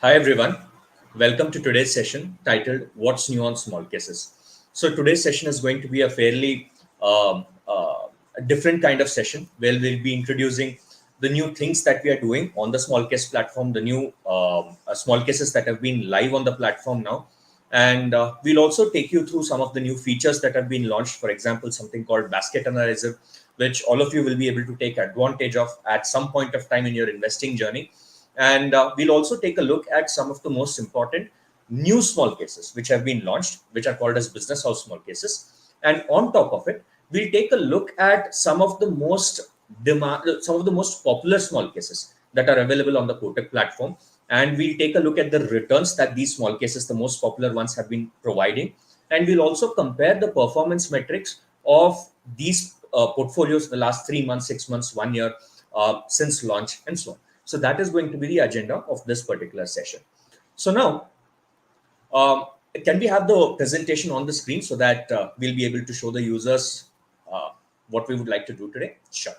Hi everyone, welcome to today's session titled What's New on Small Cases. So today's session is going to be a fairly a different kind of session where we'll be introducing the new things that we are doing on the small case platform, the new small cases that have been live on the platform now. And we'll also take you through some of the new features that have been launched. For example, something called basket analyzer, which all of you will be able to take advantage of at some point of time in your investing journey. And we'll also take a look at some of the most important new small cases which have been launched, which are called as business house small cases. And on top of it, we'll take a look at some of the most popular small cases that are available on the Kotak platform. And we'll take a look at the returns that these small cases, the most popular ones, have been providing. And we'll also compare the performance metrics of these portfolios the last 3 months, 6 months, 1 year since launch, and so on. So that is going to be the agenda of this particular session. So now, can we have the presentation on the screen so that we'll be able to show the users uh, what we would like to do today? Sure.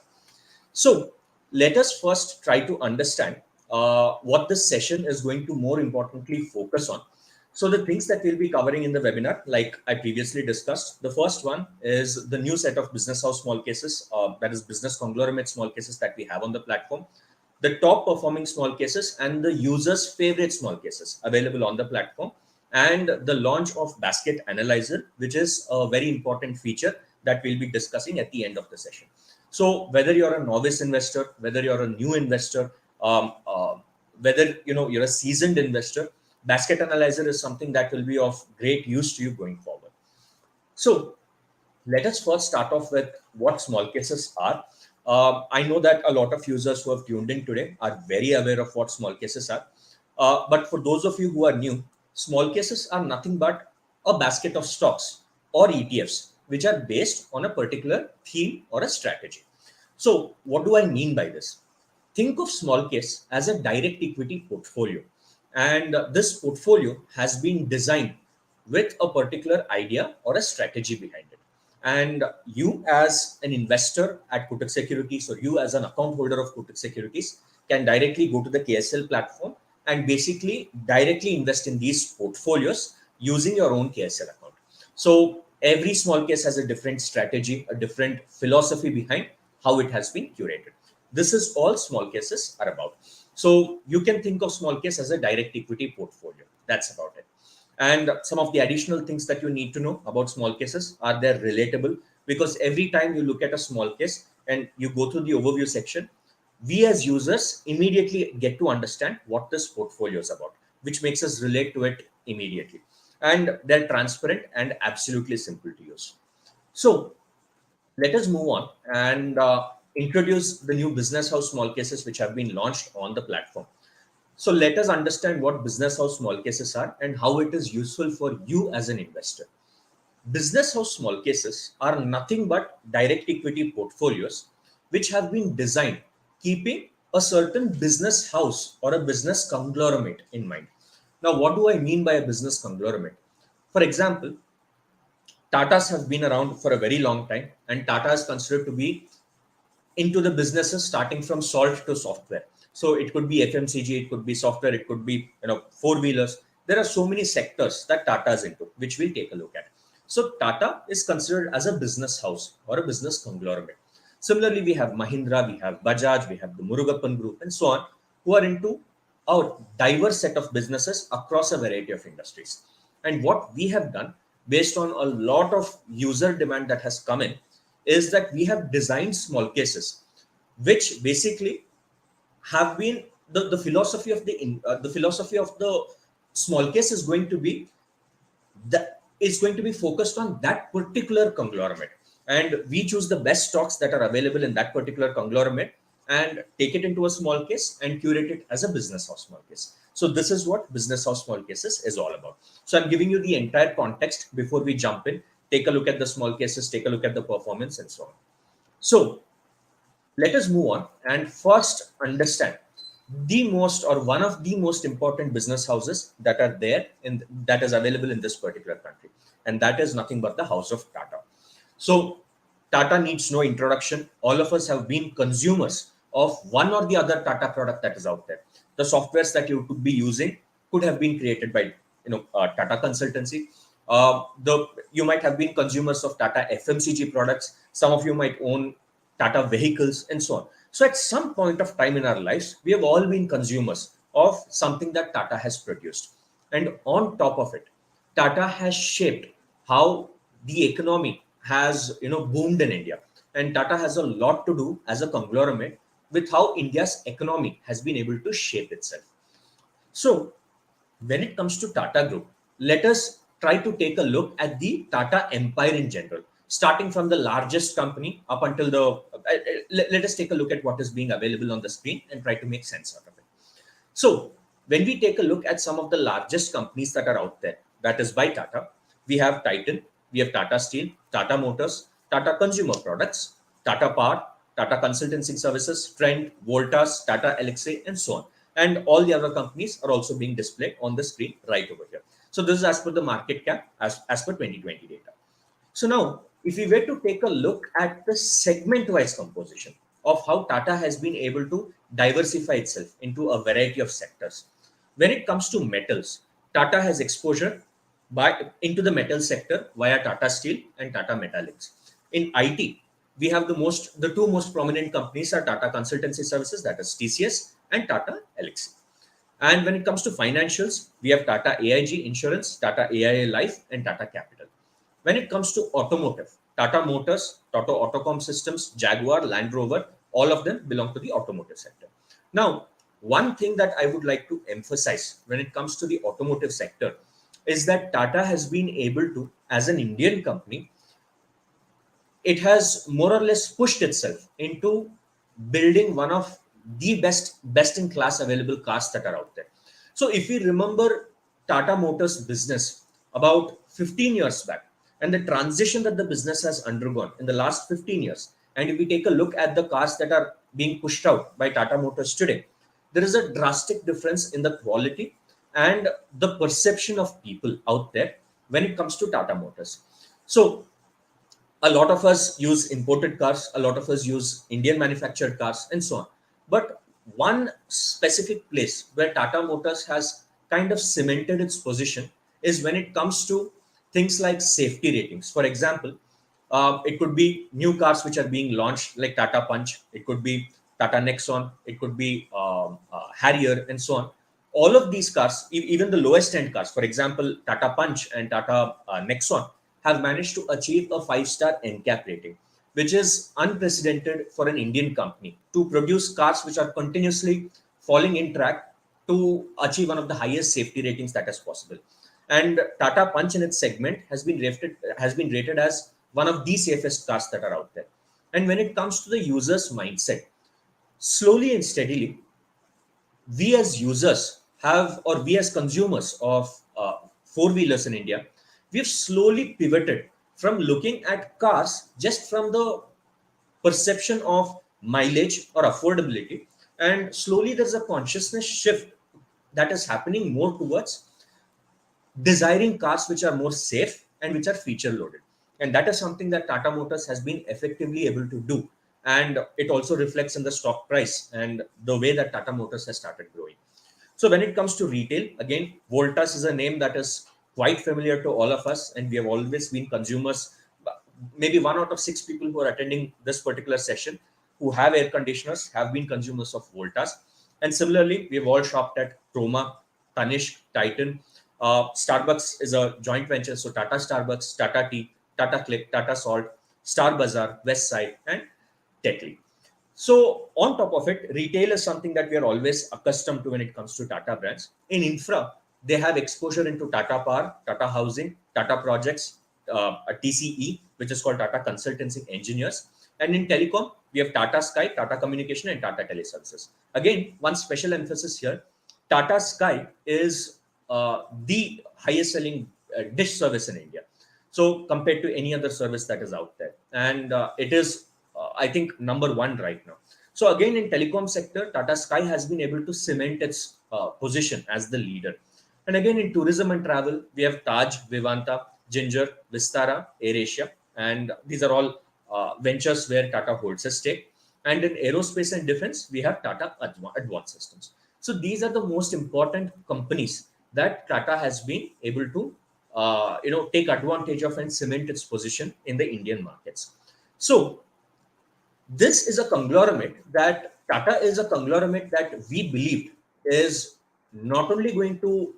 So let us first try to understand what this session is going to more importantly focus on. So the things that we'll be covering in the webinar, like I previously discussed, the first one is the new set of business house small cases, that is business conglomerate small cases that we have on the platform, the top performing small cases and the users favorite small cases available on the platform, and the launch of basket analyzer, which is a very important feature that we'll be discussing at the end of the session. So whether you're a novice investor, whether you're a new investor, whether you're a seasoned investor, basket analyzer is something that will be of great use to you going forward. So let us first start off with what small cases are. I know that a lot of users who have tuned in today are very aware of what small cases are. But for those of you who are new, small cases are nothing but a basket of stocks or ETFs, which are based on a particular theme or a strategy. So, what do I mean by this? Think of small case as a direct equity portfolio. And this portfolio has been designed with a particular idea or a strategy behind it. And you, as an investor at Kotak Securities, or you, as an account holder of Kotak Securities, can directly go to the KSL platform and basically directly invest in these portfolios using your own KSL account. So, every small case has a different strategy, a different philosophy behind how it has been curated. This is all small cases are about. So, you can think of small case as a direct equity portfolio. That's about it. And some of the additional things that you need to know about small cases are they're relatable, because every time you look at a small case and you go through the overview section, we as users immediately get to understand what this portfolio is about, which makes us relate to it immediately. And they're transparent and absolutely simple to use. So let us move on and introduce the new business house small cases which have been launched on the platform. So let us understand what business house small cases are and how it is useful for you as an investor. Business house small cases are nothing but direct equity portfolios which have been designed keeping a certain business house or a business conglomerate in mind. Now, what do I mean by a business conglomerate? For example, Tatas have been around for a very long time, and Tata is considered to be into the businesses starting from salt to software. So it could be FMCG, it could be software, it could be four wheelers. There are so many sectors that Tata is into, which we'll take a look at. So Tata is considered as a business house or a business conglomerate. Similarly, we have Mahindra, we have Bajaj, we have the Murugappan Group, and so on, who are into a diverse set of businesses across a variety of industries. And what we have done, based on a lot of user demand that has come in, is that we have designed small cases which basically have been the philosophy of the philosophy of the small case is going to be that is going to be focused on that particular conglomerate, and we choose the best stocks that are available in that particular conglomerate and take it into a small case and curate it as a business house small case. So this is what business house small cases is all about. So I'm giving you the entire context before we jump in. Take a look at the small cases, take a look at the performance, and so on. So let us move on and first understand the most or one of the most important business houses that are there in that is available in this particular country, and that is nothing but the house of Tata. So Tata needs no introduction. All of us have been consumers of one or the other Tata product that is out there. The softwares that you could be using could have been created by Tata Consultancy. The You might have been consumers of Tata FMCG products. Some of you might own Tata vehicles and so on. So at some point of time in our lives, we have all been consumers of something that Tata has produced. And on top of it, Tata has shaped how the economy has boomed in India. And Tata has a lot to do as a conglomerate with how India's economy has been able to shape itself. So when it comes to Tata Group, let us try to take a look at the Tata Empire in general, starting from the largest company up until let us take a look at what is being available on the screen and try to make sense out of it. So when we take a look at some of the largest companies that are out there, that is by Tata, we have Titan, we have Tata Steel, Tata Motors, Tata Consumer Products, Tata Power, Tata Consultancy Services, Trend, Voltas, Tata Elxsi, and so on. And all the other companies are also being displayed on the screen right over here. So this is as per the market cap as per 2020 data. So now, if we were to take a look at the segment-wise composition of how Tata has been able to diversify itself into a variety of sectors. When it comes to metals, Tata has exposure into the metal sector via Tata Steel and Tata Metallics. In IT, we have the two most prominent companies are Tata Consultancy Services, that is TCS, and Tata Elxsi. And when it comes to financials, we have Tata AIG Insurance, Tata AIA Life, and Tata Capital. When it comes to automotive, Tata Motors, Tata Autocom Systems, Jaguar, Land Rover, all of them belong to the automotive sector. Now, one thing that I would like to emphasize when it comes to the automotive sector is that Tata has been able to, as an Indian company, it has more or less pushed itself into building one of the best in class available cars that are out there. So if we remember Tata Motors business about 15 years back and the transition that the business has undergone in the last 15 years, and if we take a look at the cars that are being pushed out by Tata Motors today, there is a drastic difference in the quality and the perception of people out there when it comes to Tata Motors. So a lot of us use imported cars, a lot of us use Indian manufactured cars, and so on. But one specific place where Tata Motors has kind of cemented its position is when it comes to things like safety ratings. For example, it could be new cars which are being launched, like Tata Punch, it could be Tata Nexon, it could be Harrier, and so on. All of these cars, even the lowest end cars, for example, Tata Punch and Tata Nexon, have managed to achieve a 5-star NCAP rating, which is unprecedented for an Indian company to produce cars which are continuously falling in track to achieve one of the highest safety ratings that is possible. And Tata Punch in its segment has been rated as one of the safest cars that are out there. And when it comes to the user's mindset, slowly and steadily, we as users have, or we as consumers of four wheelers in India, we've slowly pivoted from looking at cars just from the perception of mileage or affordability. And slowly there's a consciousness shift that is happening more towards desiring cars which are more safe and which are feature loaded. And that is something that Tata Motors has been effectively able to do. And it also reflects in the stock price and the way that Tata Motors has started growing. So when it comes to retail, again, Voltas is a name that is quite familiar to all of us, and we have always been consumers. Maybe 1 out of 6 people who are attending this particular session who have air conditioners have been consumers of Voltas. And similarly, we have all shopped at Croma, Tanishq, Titan. Starbucks is a joint venture. So Tata Starbucks, Tata Tea, Tata Click, Tata Salt, Star Bazaar, Westside, and Tetley. So on top of it, retail is something that we are always accustomed to when it comes to Tata brands. In infra, they have exposure into Tata Power, Tata Housing, Tata Projects, a TCE, which is called Tata Consultancy Engineers. And in telecom, we have Tata Sky, Tata Communication, and Tata Teleservices. Again, one special emphasis here, Tata Sky is the highest selling dish service in India. So compared to any other service that is out there. And it is I think number one right now. So again, in telecom sector, Tata Sky has been able to cement its position as the leader. And again, in tourism and travel, we have Taj, Vivanta, Ginger, Vistara, AirAsia, and these are all ventures where Tata holds a stake. And in aerospace and defense, we have Tata Advanced Systems. So these are the most important companies that Tata has been able to take advantage of and cement its position in the Indian markets. So this is a conglomerate that Tata is a conglomerate that we believe is not only going to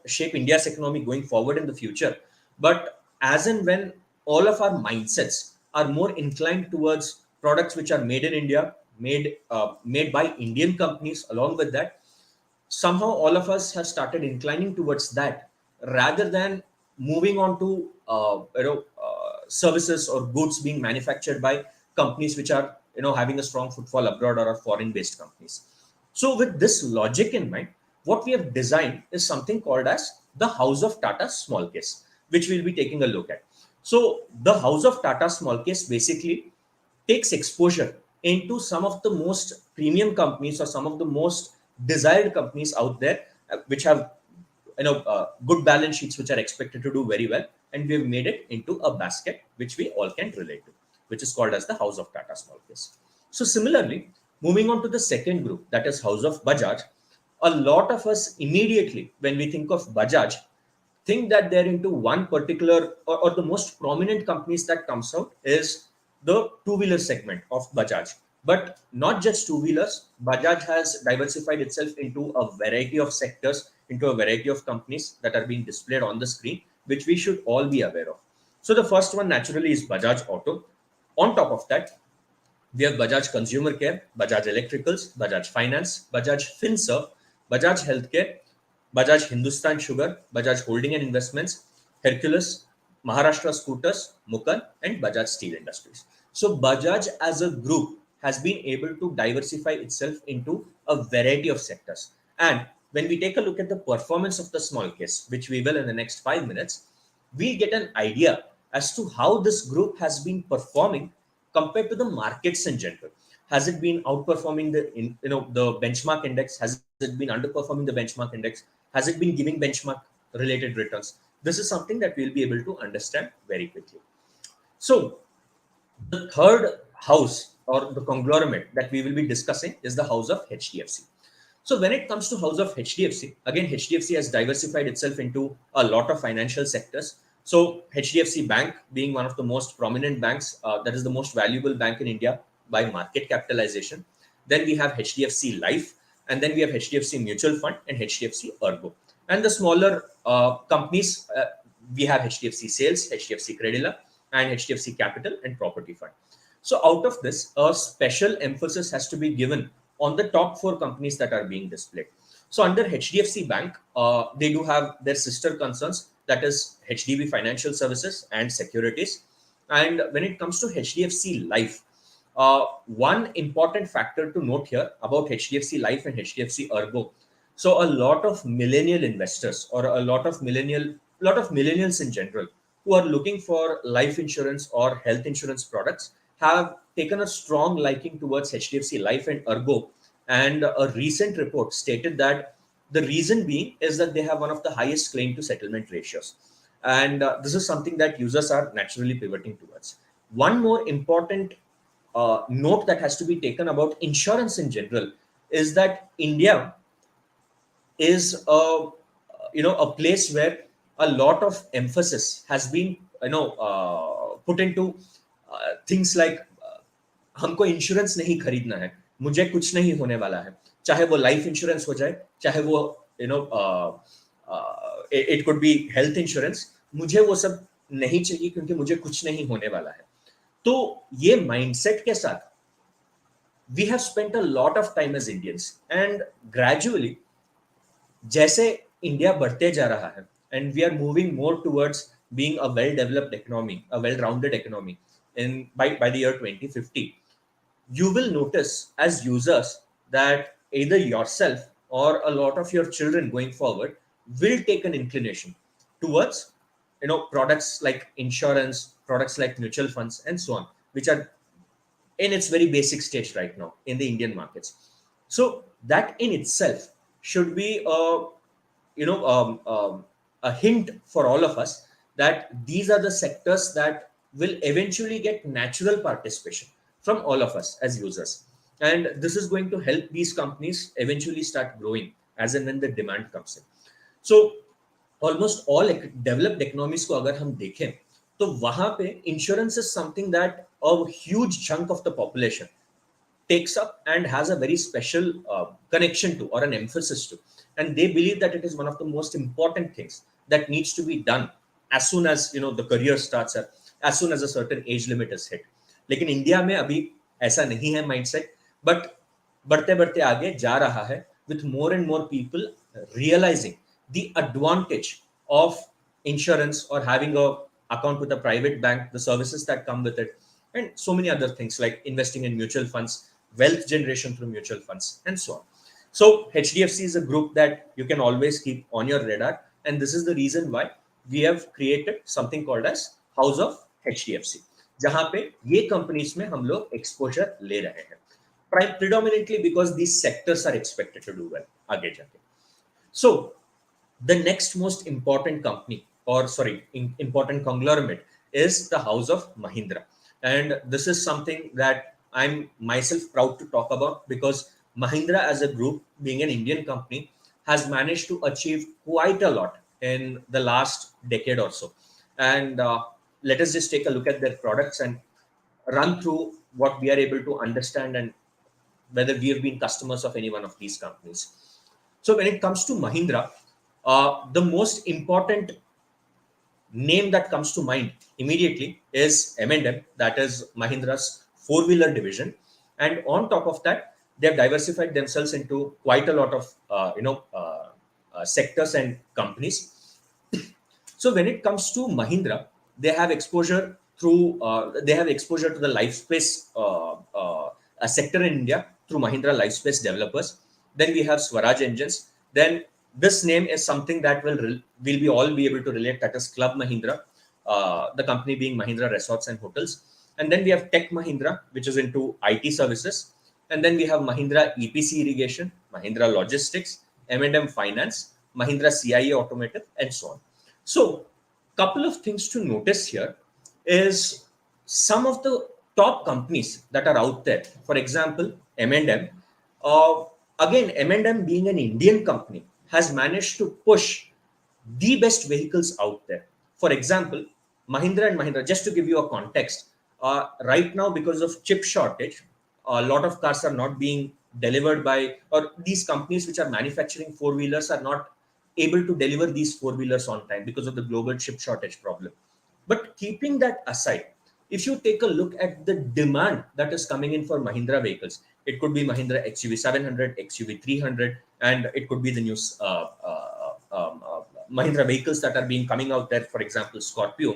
shape India's economy going forward in the future, but as and when all of our mindsets are more inclined towards products which are made in India, made by Indian companies. Along with that, somehow all of us have started inclining towards that rather than moving on to services or goods being manufactured by companies which are having a strong footfall abroad or are foreign based companies. So with this logic in mind, what we have designed is something called as the House of Tata Small Case, which we'll be taking a look at. So the House of Tata Small Case basically takes exposure into some of the most premium companies or some of the most desired companies out there, which have good balance sheets which are expected to do very well, and we have made it into a basket which we all can relate to, which is called as the House of Tata Small Case. So similarly, moving on to the second group, that is House of Bajaj, a lot of us immediately when we think of Bajaj think that they're into one particular, or the most prominent companies that comes out is the two-wheeler segment of Bajaj. But not just two-wheelers, Bajaj has diversified itself into a variety of sectors, into a variety of companies that are being displayed on the screen, which we should all be aware of. So the first one naturally is Bajaj Auto. On top of that, we have Bajaj Consumer Care, Bajaj Electricals, Bajaj Finance, Bajaj FinServ, Bajaj Healthcare, Bajaj Hindustan Sugar, Bajaj Holding and Investments, Hercules, Maharashtra Scooters, Mukan, and Bajaj Steel Industries. So Bajaj as a group has been able to diversify itself into a variety of sectors. And when we take a look at the performance of the small case, which we will in the next 5 minutes, we get an idea as to how this group has been performing compared to the markets in general. Has it been outperforming the benchmark index? Has it been underperforming the benchmark index? Has it been giving benchmark related returns? This is something that we'll be able to understand very quickly. So the third house or the conglomerate that we will be discussing is the house of HDFC. So when it comes to house of HDFC, again, HDFC has diversified itself into a lot of financial sectors. So HDFC Bank being one of the most prominent banks, that is the most valuable bank in India by market capitalization. Then we have HDFC Life, and then we have HDFC Mutual Fund and HDFC Ergo. And the smaller companies, we have HDFC Sales, HDFC Credila, and HDFC Capital and Property Fund. So out of this, a special emphasis has to be given on the top four companies that are being displayed. So under HDFC Bank, they do have their sister concerns, that is HDB Financial Services and Securities. And when it comes to HDFC Life, one important factor to note here about HDFC Life and HDFC Ergo. So a lot of millennial investors or a lot of millennials in general who are looking for life insurance or health insurance products have taken a strong liking towards HDFC Life and Ergo. And a recent report stated that the reason being is that they have one of the highest claim to settlement ratios. And this is something that users are naturally pivoting towards. One more important note that has to be taken about insurance in general is that India is a place where a lot of emphasis has been put into things like हमको insurance नहीं खरीदना है, मुझे कुछ नहीं होने वाला है, चाहे वो लाइफ इंश्योरेंस हो जाए, चाहे वो it could be health insurance, मुझे वो सब नहीं चाहिए क्योंकि मुझे कुछ नहीं होने वाला है. तो ये माइंडसेट के साथ we have spent a lot of time as Indians, and gradually जैसे इंडिया बढ़ते जा रहा है and we are moving more towards being a well developed economy, a well rounded economy by the year 2050, you will notice as users that either yourself or a lot of your children going forward will take an inclination towards products like insurance, products like mutual funds and so on, which are in its very basic stage right now in the Indian markets. So that in itself should be a hint for all of us that these are the sectors that will eventually get natural participation from all of us as users. And this is going to help these companies eventually start growing as and when the demand comes in. So almost all developed economies को अगर हम देखें तो वहां पे insurance is something that a huge chunk of the population takes up and has a very special connection to or an emphasis to, and they believe that it is one of the most important things that needs to be done as soon as the career starts, as soon as a certain age limit is hit. लेकिन India में अभी ऐसा नहीं है mindset, but बढ़ते बढ़ते आगे जा रहा है with more and more people realizing the advantage of insurance or having a account with a private bank, the services that come with it, and so many other things like investing in mutual funds, wealth generation through mutual funds, and so on. So HDFC is a group that you can always keep on your radar, and this is the reason why we have created something called as House of HDFC, जहां पे ये companies में हम लोग exposure ले रहे हैं, predominantly because these sectors are expected to do well आगे जाके. So the next most important company, or sorry, important conglomerate is the House of Mahindra, and this is something that I'm myself proud to talk about, because Mahindra as a group, being an Indian company, has managed to achieve quite a lot in the last decade or so. And let us just take a look at their products and run through what we are able to understand and whether we have been customers of any one of these companies. So when it comes to Mahindra, the most important name that comes to mind immediately is M&M, that is Mahindra's four-wheeler division. And on top of that, they have diversified themselves into quite a lot of sectors and companies. So when it comes to Mahindra, they have exposure to the life space sector in India through Mahindra Lifespace Developers. Then we have Swaraj Engines. Then this name is something that we'll be all be able to relate. That is Club Mahindra, the company being Mahindra Resorts and Hotels. And then we have Tech Mahindra, which is into IT services. And then we have Mahindra EPC Irrigation, Mahindra Logistics, M&M Finance, Mahindra CIA Automotive, and so on. So, couple of things to notice here is some of the top companies that are out there. For example, M&M. Again, M&M being an Indian company has managed to push the best vehicles out there. For example, Mahindra and Mahindra, just to give you a context, right now because of chip shortage, a lot of cars are not being delivered by, or these companies which are manufacturing four-wheelers are not able to deliver these four-wheelers on time because of the global chip shortage problem. But keeping that aside, if you take a look at the demand that is coming in for Mahindra vehicles, it could be Mahindra XUV 700, XUV 300, and it could be the new Mahindra vehicles that are being coming out there, for example, Scorpio.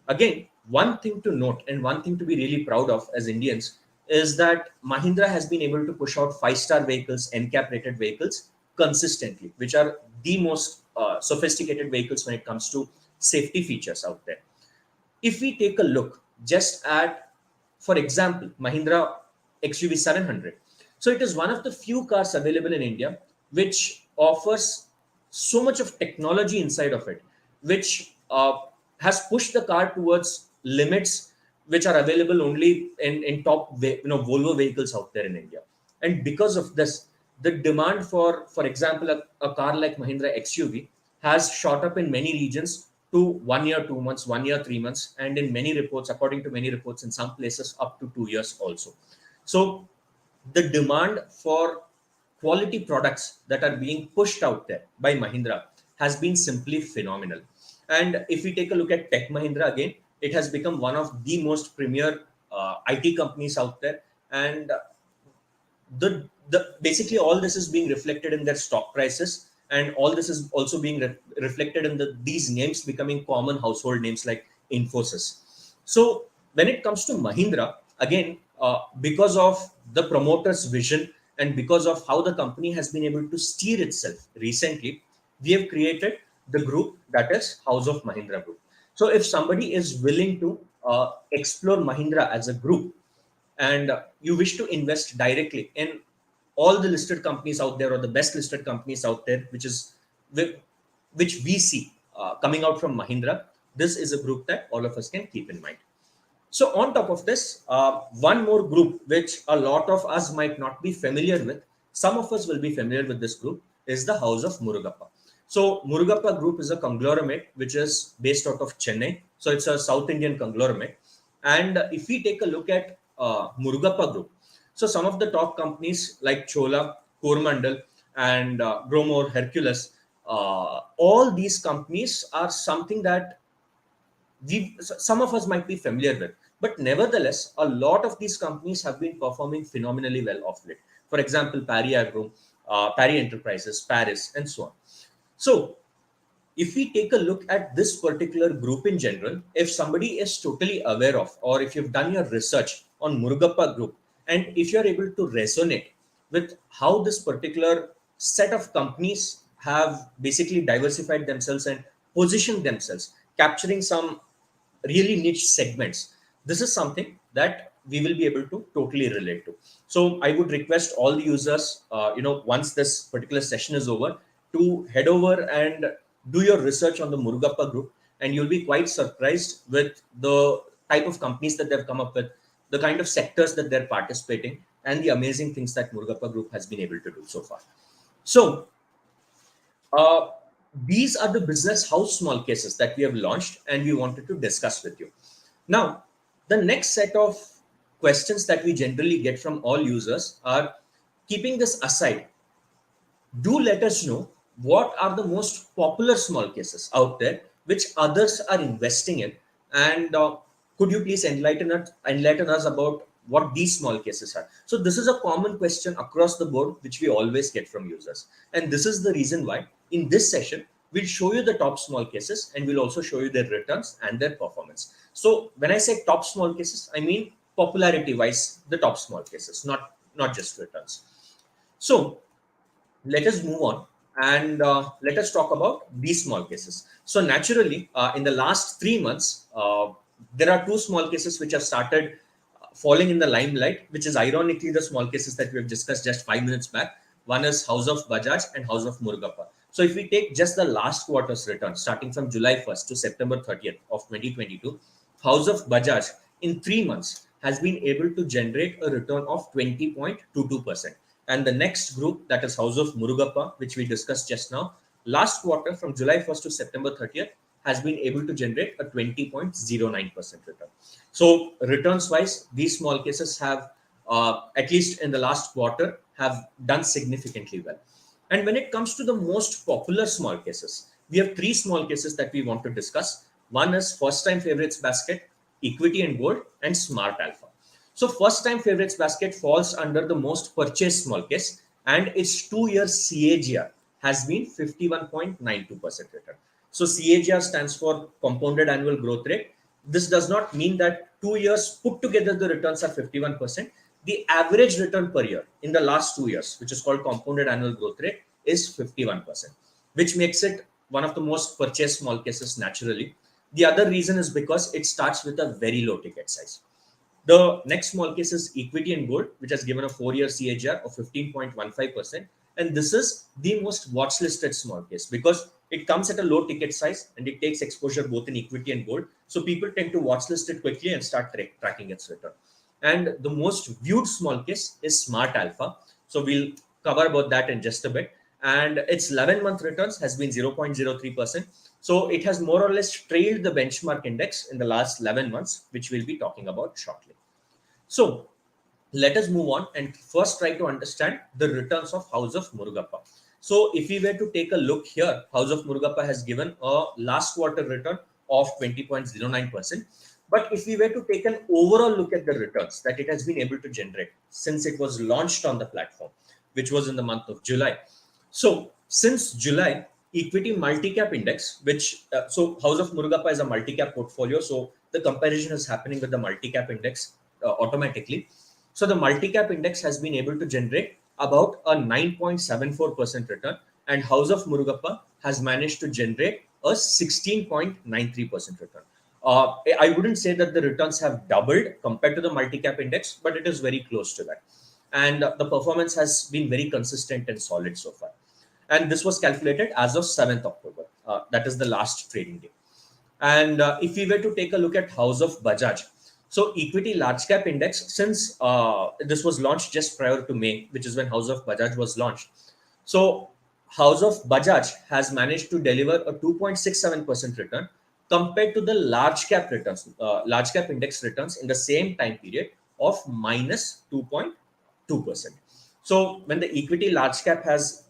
Again, one thing to note and one thing to be really proud of as Indians is that Mahindra has been able to push out 5-star vehicles, NCAP rated vehicles consistently, which are the most sophisticated vehicles when it comes to safety features out there. If we take a look just at, for example, Mahindra XUV 700, so it is one of the few cars available in India which offers so much of technology inside of it, which has pushed the car towards limits which are available only in top Volvo vehicles out there in India. And because of this, the demand for example, a car like Mahindra XUV has shot up in many regions to 1 year, 2 months, 1 year, 3 months, and in many reports, according to many reports, in some places up to 2 years also. So the demand for quality products that are being pushed out there by Mahindra has been simply phenomenal. And if we take a look at Tech Mahindra again, it has become one of the most premier IT companies out there. And the basically all this is being reflected in their stock prices, and all this is also being reflected in these names becoming common household names like Infosys. So when it comes to Mahindra, again, because of the promoter's vision and because of how the company has been able to steer itself recently, we have created the group that is House of Mahindra Group. So if somebody is willing to explore Mahindra as a group, and you wish to invest directly in all the listed companies out there, or the best listed companies out there, which we see coming out from Mahindra, this is a group that all of us can keep in mind. So on top of this, one more group which a lot of us might not be familiar with, some of us will be familiar with this group, is the House of Murugappa. So Murugappa Group is a conglomerate which is based out of Chennai. So it's a South Indian conglomerate. And if we take a look at Murugappa Group, so some of the top companies like Chola, Coromandel, and Gromor, Hercules, all these companies are something that some of us might be familiar with. But nevertheless, a lot of these companies have been performing phenomenally well of late. For example, Pari Agro, Pari Enterprises, Paris, and so on. So if we take a look at this particular group in general, if somebody is totally aware of, or if you've done your research on Murugappa Group, and if you're able to resonate with how this particular set of companies have basically diversified themselves and positioned themselves, capturing some really niche segments, this is something that we will be able to totally relate to. So I would request all the users, once this particular session is over, to head over and do your research on the Murugappa Group, and you'll be quite surprised with the type of companies that they've come up with, the kind of sectors that they're participating, and the amazing things that Murugappa Group has been able to do so far. So uh, these are the business house small cases that we have launched and we wanted to discuss with you. Now, the next set of questions that we generally get from all users are, keeping this aside, do let us know what are the most popular small cases out there which others are investing in, and could you please enlighten us about what these small cases are. So this is a common question across the board which we always get from users, and this is the reason why in this session we'll show you the top small cases and we'll also show you their returns and their performance. So when I say top small cases, I mean popularity wise the top small cases, not just returns. So let us move on and let us talk about these small cases. So naturally, in the last 3 months, there are two small cases which have started falling in the limelight, which is ironically the small cases that we have discussed just 5 minutes back. One is House of Bajaj and House of Murugappa. So if we take just the last quarter's return, starting from July 1st to September 30th of 2022, House of Bajaj in 3 months has been able to generate a return of 20.22%. And the next group, that is House of Murugappa, which we discussed just now, last quarter from July 1st to September 30th, has been able to generate a 20.09% return. So returns wise, these small cases have, at least in the last quarter, have done significantly well. And when it comes to the most popular small cases, we have three small cases that we want to discuss. One is first time favorites basket, equity and gold, and smart alpha. So first time favorites basket falls under the most purchased small case, and its 2-year CAGR has been 51.92% return. So CAGR stands for compounded annual growth rate. This does not mean that 2 years put together the returns are 51%. The average return per year in the last 2 years, which is called compounded annual growth rate, is 51%, which makes it one of the most purchased small cases naturally. The other reason is because it starts with a very low ticket size. The next small case is equity and gold, which has given a 4-year CAGR of 15.15%. And this is the most watch listed small case because it comes at a low ticket size and it takes exposure both in equity and gold. So people tend to watch list it quickly and start tracking its return. And the most viewed small case is Smart Alpha. So we'll cover about that in just a bit. And its 11-month returns has been 0.03%. So it has more or less trailed the benchmark index in the last 11 months, which we'll be talking about shortly. So let us move on and first try to understand the returns of House of Murugappa. So if we were to take a look here, House of Murugappa has given a last quarter return of 20.09%. But if we were to take an overall look at the returns that it has been able to generate since it was launched on the platform, which was in the month of July. So since July, equity multi-cap index, which so House of Murugappa is a multi-cap portfolio. So the comparison is happening with the multi-cap index automatically. So the multi-cap index has been able to generate about a 9.74% return, and House of Murugappa has managed to generate a 16.93% return. I wouldn't say that the returns have doubled compared to the multi-cap index, but it is very close to that. And the performance has been very consistent and solid so far. And this was calculated as of 7th October. That is the last trading day. And if we were to take a look at House of Bajaj, so equity large cap index, since this was launched just prior to May, which is when House of Bajaj was launched. So House of Bajaj has managed to deliver a 2.67% return compared to the large cap returns, large cap index returns in the same time period of minus 2.2%. So when the equity large cap has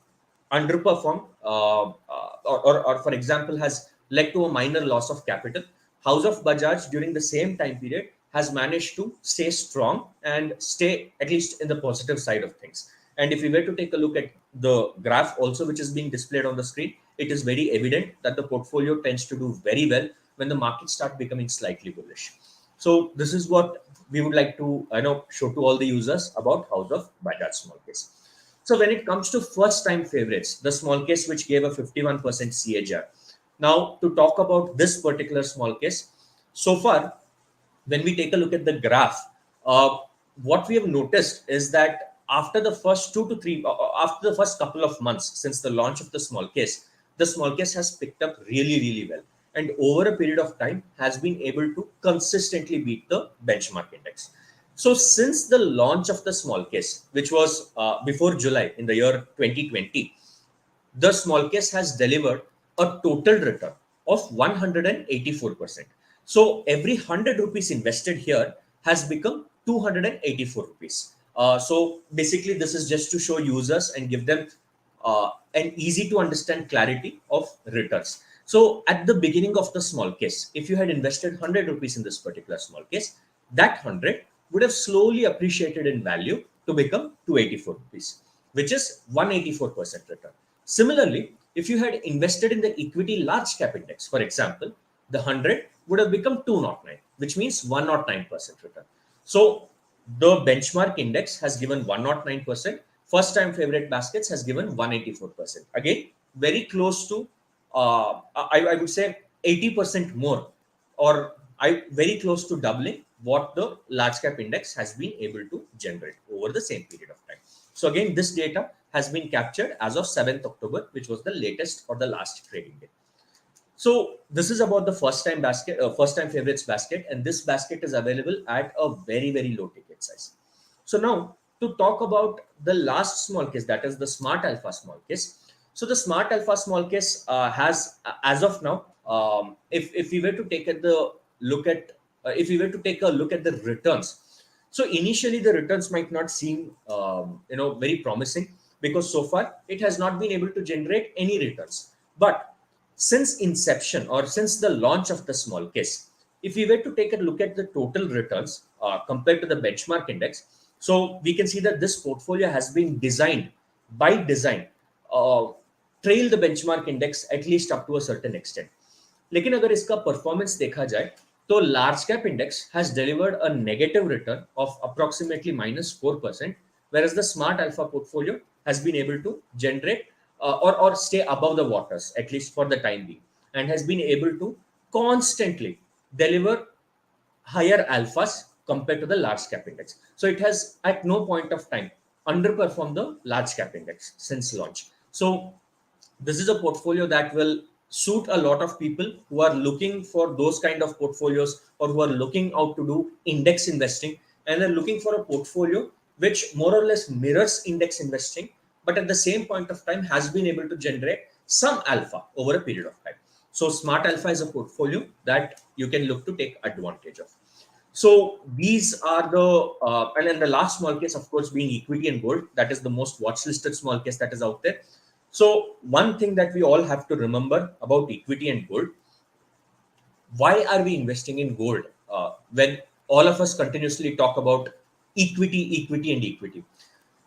underperformed, or for example, has led to a minor loss of capital, House of Bajaj during the same time period has managed to stay strong and stay at least in the positive side of things. And if we were to take a look at the graph also, which is being displayed on the screen, it is very evident that the portfolio tends to do very well when the markets start becoming slightly bullish. So this is what we would like to show to all the users about House of Bajaj small case. So when it comes to first time favorites, the small case which gave a 51% CAGR. Now to talk about this particular small case, so far when we take a look at the graph, what we have noticed is that after the first after the first couple of months since the launch of the small case has picked up really, really well. And over a period of time has been able to consistently beat the benchmark index. So since the launch of the small case, which was before July in the year 2020, the small case has delivered a total return of 184%. So every 100 rupees invested here has become 284 rupees. So basically, this is just to show users and give them an easy to understand clarity of returns. So at the beginning of the small case, if you had invested 100 rupees in this particular small case, that 100 would have slowly appreciated in value to become 284 rupees, which is 184% return. Similarly, if you had invested in the equity large cap index, for example, the 100 would have become 209, which means 109% return. So the benchmark index has given 109%. First time favorite baskets has given 184%. Again, very close to, I would say 80% more, or very close to doubling what the large cap index has been able to generate over the same period of time. So again, this data has been captured as of 7th October, which was the latest or the last trading day. So this is about the first time favorites basket, and this basket is available at a very, very low ticket size. So now to talk about the last small case, that is the Smart Alpha small case. So the Smart Alpha small case has, as of now, if we were to take the look at, if we were to take a look at the returns, so initially the returns might not seem, very promising, because so far it has not been able to generate any returns. But since inception, or since the launch of the small case, if we were to take a look at the total returns compared to the benchmark index, so we can see that this portfolio has been designed by design, uh, trail the benchmark index at least up to a certain extent. लेकिन अगर इसका performance देखा जाए, तो large cap index has delivered a negative return of approximately -4%, whereas the Smart Alpha portfolio has been able to generate or stay above the waters, at least for the time being, and has been able to constantly deliver higher alphas compared to the large cap index. So it has at no point of time underperformed the large cap index since launch. So this is a portfolio that will suit a lot of people who are looking for those kind of portfolios, or who are looking out to do index investing, and are looking for a portfolio which more or less mirrors index investing, but at the same point of time has been able to generate some alpha over a period of time. So Smart Alpha is a portfolio that you can look to take advantage of. So these are and then the last small case, of course, being equity and gold. That is the most watch listed small case that is out there. So one thing that we all have to remember about equity and gold: why are we investing in gold when all of us continuously talk about equity and equity?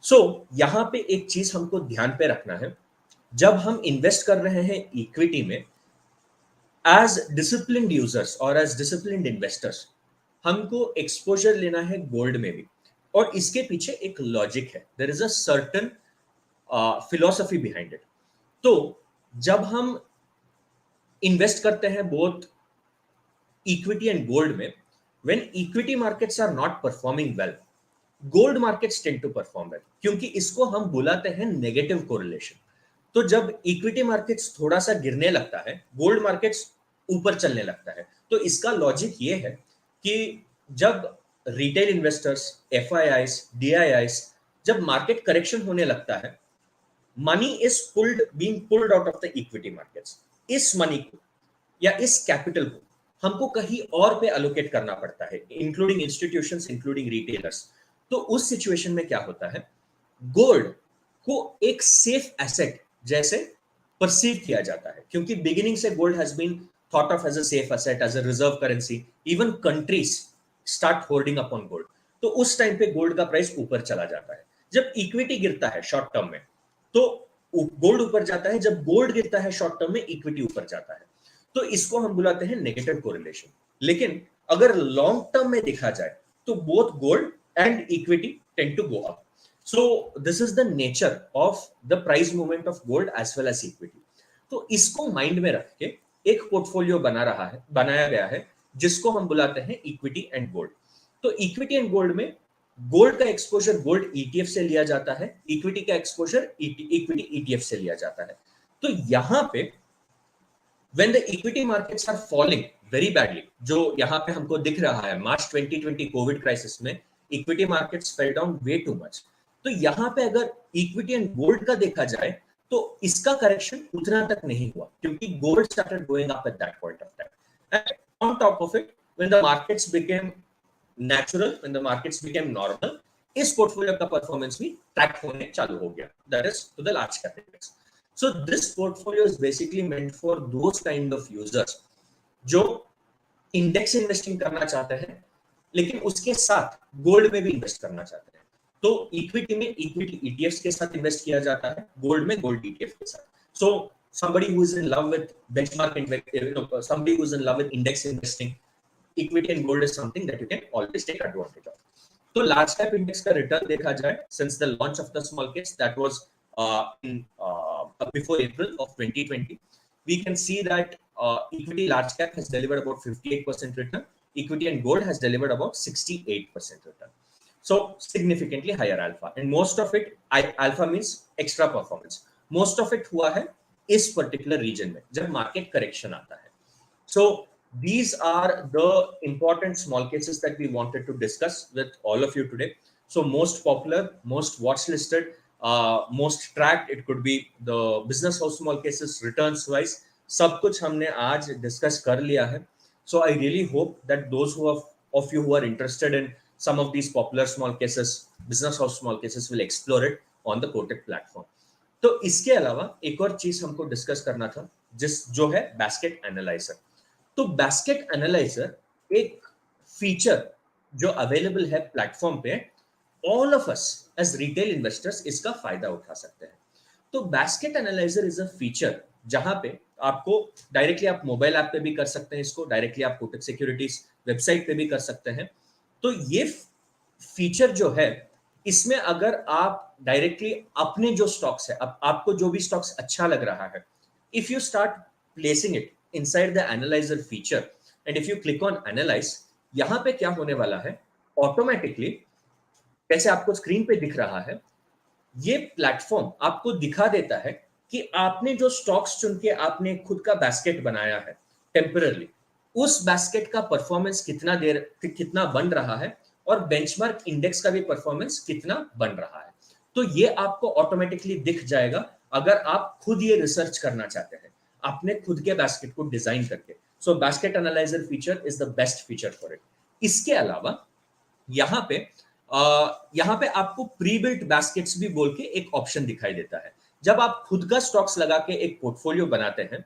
So यहाँ पे एक चीज हमको ध्यान पे रखना है, जब हम इन्वेस्ट कर रहे हैं इक्विटी में, एज डिसिप्लिन्ड यूजर्स और एज डिसिप्लिन्ड इन्वेस्टर्स, हमको एक्सपोजर लेना है गोल्ड में भी, और इसके पीछे एक लॉजिक है. There is a certain philosophy behind it. तो जब हम इन्वेस्ट करते हैं बोथ इक्विटी एंड गोल्ड में, when equity markets are not performing well, gold markets tend to perform well, क्योंकि इसको हम बुलाते हैं नेगेटिव कोरिलेशन. तो जब इक्विटी मार्केट्स थोड़ा सा गिरने लगता है, गोल्ड मार्केट्स ऊपर चलने लगता है. तो इसका लॉजिक ये है कि जब रिटेल इन्वेस्टर्स, एफआईआईस, डीआईआईस, जब मार्केट करेक्शन होने लगता है, money is being pulled out of the equity markets. इस मनी को या इस कैपिटल को हमको कहीं और पे अलोकेट करना पड़ता है, इंक्लूडिंग इंस्टीट्यूशंस, इंक्लूडिंग रिटेलर्स। तो उस सिचुएशन में क्या होता है, गोल्ड को एक सेफ एसेट जैसे परसीव किया जाता है, क्योंकि बिगिनिंग से gold has been thought of as a safe asset, as a reserve currency. Even countries start holding upon gold. तो उस टाइम पे गोल्ड का प्राइस ऊपर चला जाता है। जब इक्विटी गिरता है शॉर्ट टर्म में, तो गोल्ड ऊपर जाता है। जब गोल्ड गिरता है शॉर्ट टर्म में, इक्विटी ऊपर जाता है। तो इसको हम बुलाते हैं नेगेटिव कोरिलेशन। लेकिन अगर लॉन्ग टर्म में देखा जाए तो both gold and equity tend to go up. So this is the nature of the price movement of gold as well as equity. तो इसको माइंड में रख के एक पोर्टफोलियो बनाया गया है, जिसको हम बुलाते हैं इक्विटी एंड गोल्ड। तो इक्विटी एंड गोल्ड में गोल्ड का एक्सपोजर गोल्ड ईटीएफ से लिया जाता है, इक्विटी का एक्सपोजर इक्विटी ईटीएफ से लिया जाता है। तो यहां पे when the equity markets are falling very badly, जो यहाँ पे हमको दिख रहा है मार्च 2020 कोविड क्राइसिस में equity markets fell down way too much. तो यहाँ पे अगर इक्विटी एंड गोल्ड का देखा जाए तो इसका करेक्शन उतना तक नहीं हुआ, क्योंकि gold started going up at that point of time. And on top of it, when the markets became natural, when the markets became normal, इस पोर्टफोलियो का परफॉर्मेंस भी ट्रैक होने चालू हो गया, that is to the large cap index. So this portfolio is basically meant for those kind of users जो index investing करना चाहते हैं, लेकिन उसके साथ गोल्ड में भी इन्वेस्ट करना चाहते हैं। तो इक्विटी में इक्विटी ईटीएफ्स के साथ इन्वेस्ट किया जाता है, गोल्ड में गोल्ड ईटीएफ के साथ। सो somebody who is in love with benchmark somebody who is in love with index investing, equity and gold is something that you can always take advantage of. तो large cap index का return देखा जाए since the launch of the small caps, that was before April of 2020, we can see that equity large cap has delivered about 58% return, equity and gold has delivered about 68% return. So significantly higher alpha, and most of it, alpha means extra performance, most of it हुआ है इस particular region में जब market correction आता है। So these are the important small cases that we wanted to discuss with all of you today. So most popular, most watch listed, most tracked, it could be the business house small cases, returns wise, सब कुछ हमने आज discuss कर लिया है। So I really hope that those of you who are interested in some of these popular small cases, business house small cases, will explore it on the Kotak platform. तो इसके अलावा एक और चीज हमको डिस्कस करना था, जो है बास्केट एनालाइजर। तो बास्केट एनालाइजर एक फीचर जो अवेलेबल है प्लेटफॉर्म पे, all of us as retail investors इसका फायदा उठा सकते हैं। तो basket analyser is a feature जहां पे आपको डायरेक्टली, आप मोबाइल ऐप पे भी कर सकते हैं इसको, डायरेक्टली आप कोटक सिक्योरिटीज वेबसाइट पे भी कर सकते हैं। तो ये फीचर जो है, इसमें अगर आप डायरेक्टली अपने जो स्टॉक्स है, आपको जो भी स्टॉक्स अच्छा लग रहा है, if you start placing it inside the analyser feature and if you click on analyse, यहां पे क्या होने वाला है, ऑटोमेटिकली जैसे आपको स्क्रीन पे दिख रहा है, ये प्लेटफॉर्म आपको दिखा देता है कि आपने जो स्टॉक्स चुन के आपने खुद का बास्केट बनाया है टेम्पररी, उस बास्केट का परफॉर्मेंस कितना बन रहा है, और बेंचमार्क इंडेक्स का भी परफॉर्मेंस कितना बन रहा है। तो ये आपको ऑटोमेटिकली दिख जाएगा अगर आप खुद ये रिसर्च करना चाहते हैं अपने खुद के बास्केट को डिजाइन करके। So basket analyser feature is the best feature for it. इसके अलावा यहाँ पे आपको प्री बिल्ट बास्केट्स भी बोल के एक ऑप्शन दिखाई देता है। जब आप खुद का स्टॉक्स लगा के एक पोर्टफोलियो बनाते हैं,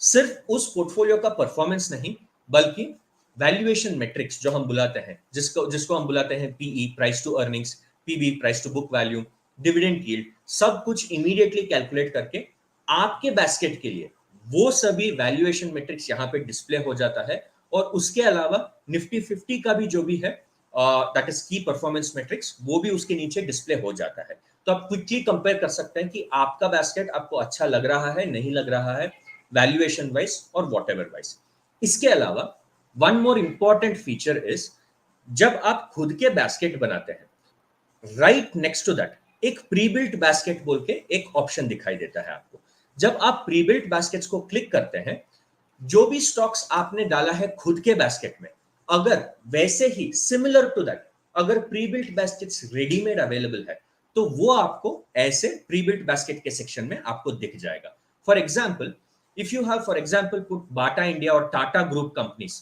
सिर्फ उस पोर्टफोलियो का परफॉर्मेंस नहीं, बल्कि वैल्यूएशन मेट्रिक्स जो हम बुलाते हैं, जिसको हम बुलाते हैं PE, price to earnings, PB, price to book value, dividend yield, सब कुछ इमीडिएटली कैलकुलेट करके आपके बास्केट के लिए वो सभी वैल्यूएशन मेट्रिक्स यहाँ पे डिस्प्ले हो जाता है। और उसके अलावा निफ्टी 50 का भी जो भी है, दैट इज की परफॉर्मेंस मेट्रिक्स, वो भी उसके नीचे डिस्प्ले हो जाता है। तो आप क्विकली कंपेयर कर सकते हैं कि आपका बास्केट आपको अच्छा लग रहा है, नहीं लग रहा है, वैल्यूएशन वाइज और व्हाटएवर वाइज। इसके अलावा one more important feature is, जब आप खुद के बास्केट बनाते हैं, राइट नेक्स्ट टू दैट एक प्री बिल्ट बास्केट बोल के एक ऑप्शन दिखाई देता है आपको। जब आप प्री बिल्ट बास्केट्स को क्लिक करते हैं, जो भी स्टॉक्स आपने डाला है खुद के बास्केट में, अगर वैसे ही सिमिलर टू दैट, अगर pre built baskets readymade available है, तो वो आपको ऐसे प्री बिल्ट बास्केट के सेक्शन में आपको दिख जाएगा. For example, if you have, for example, put Bata India or Tata Group companies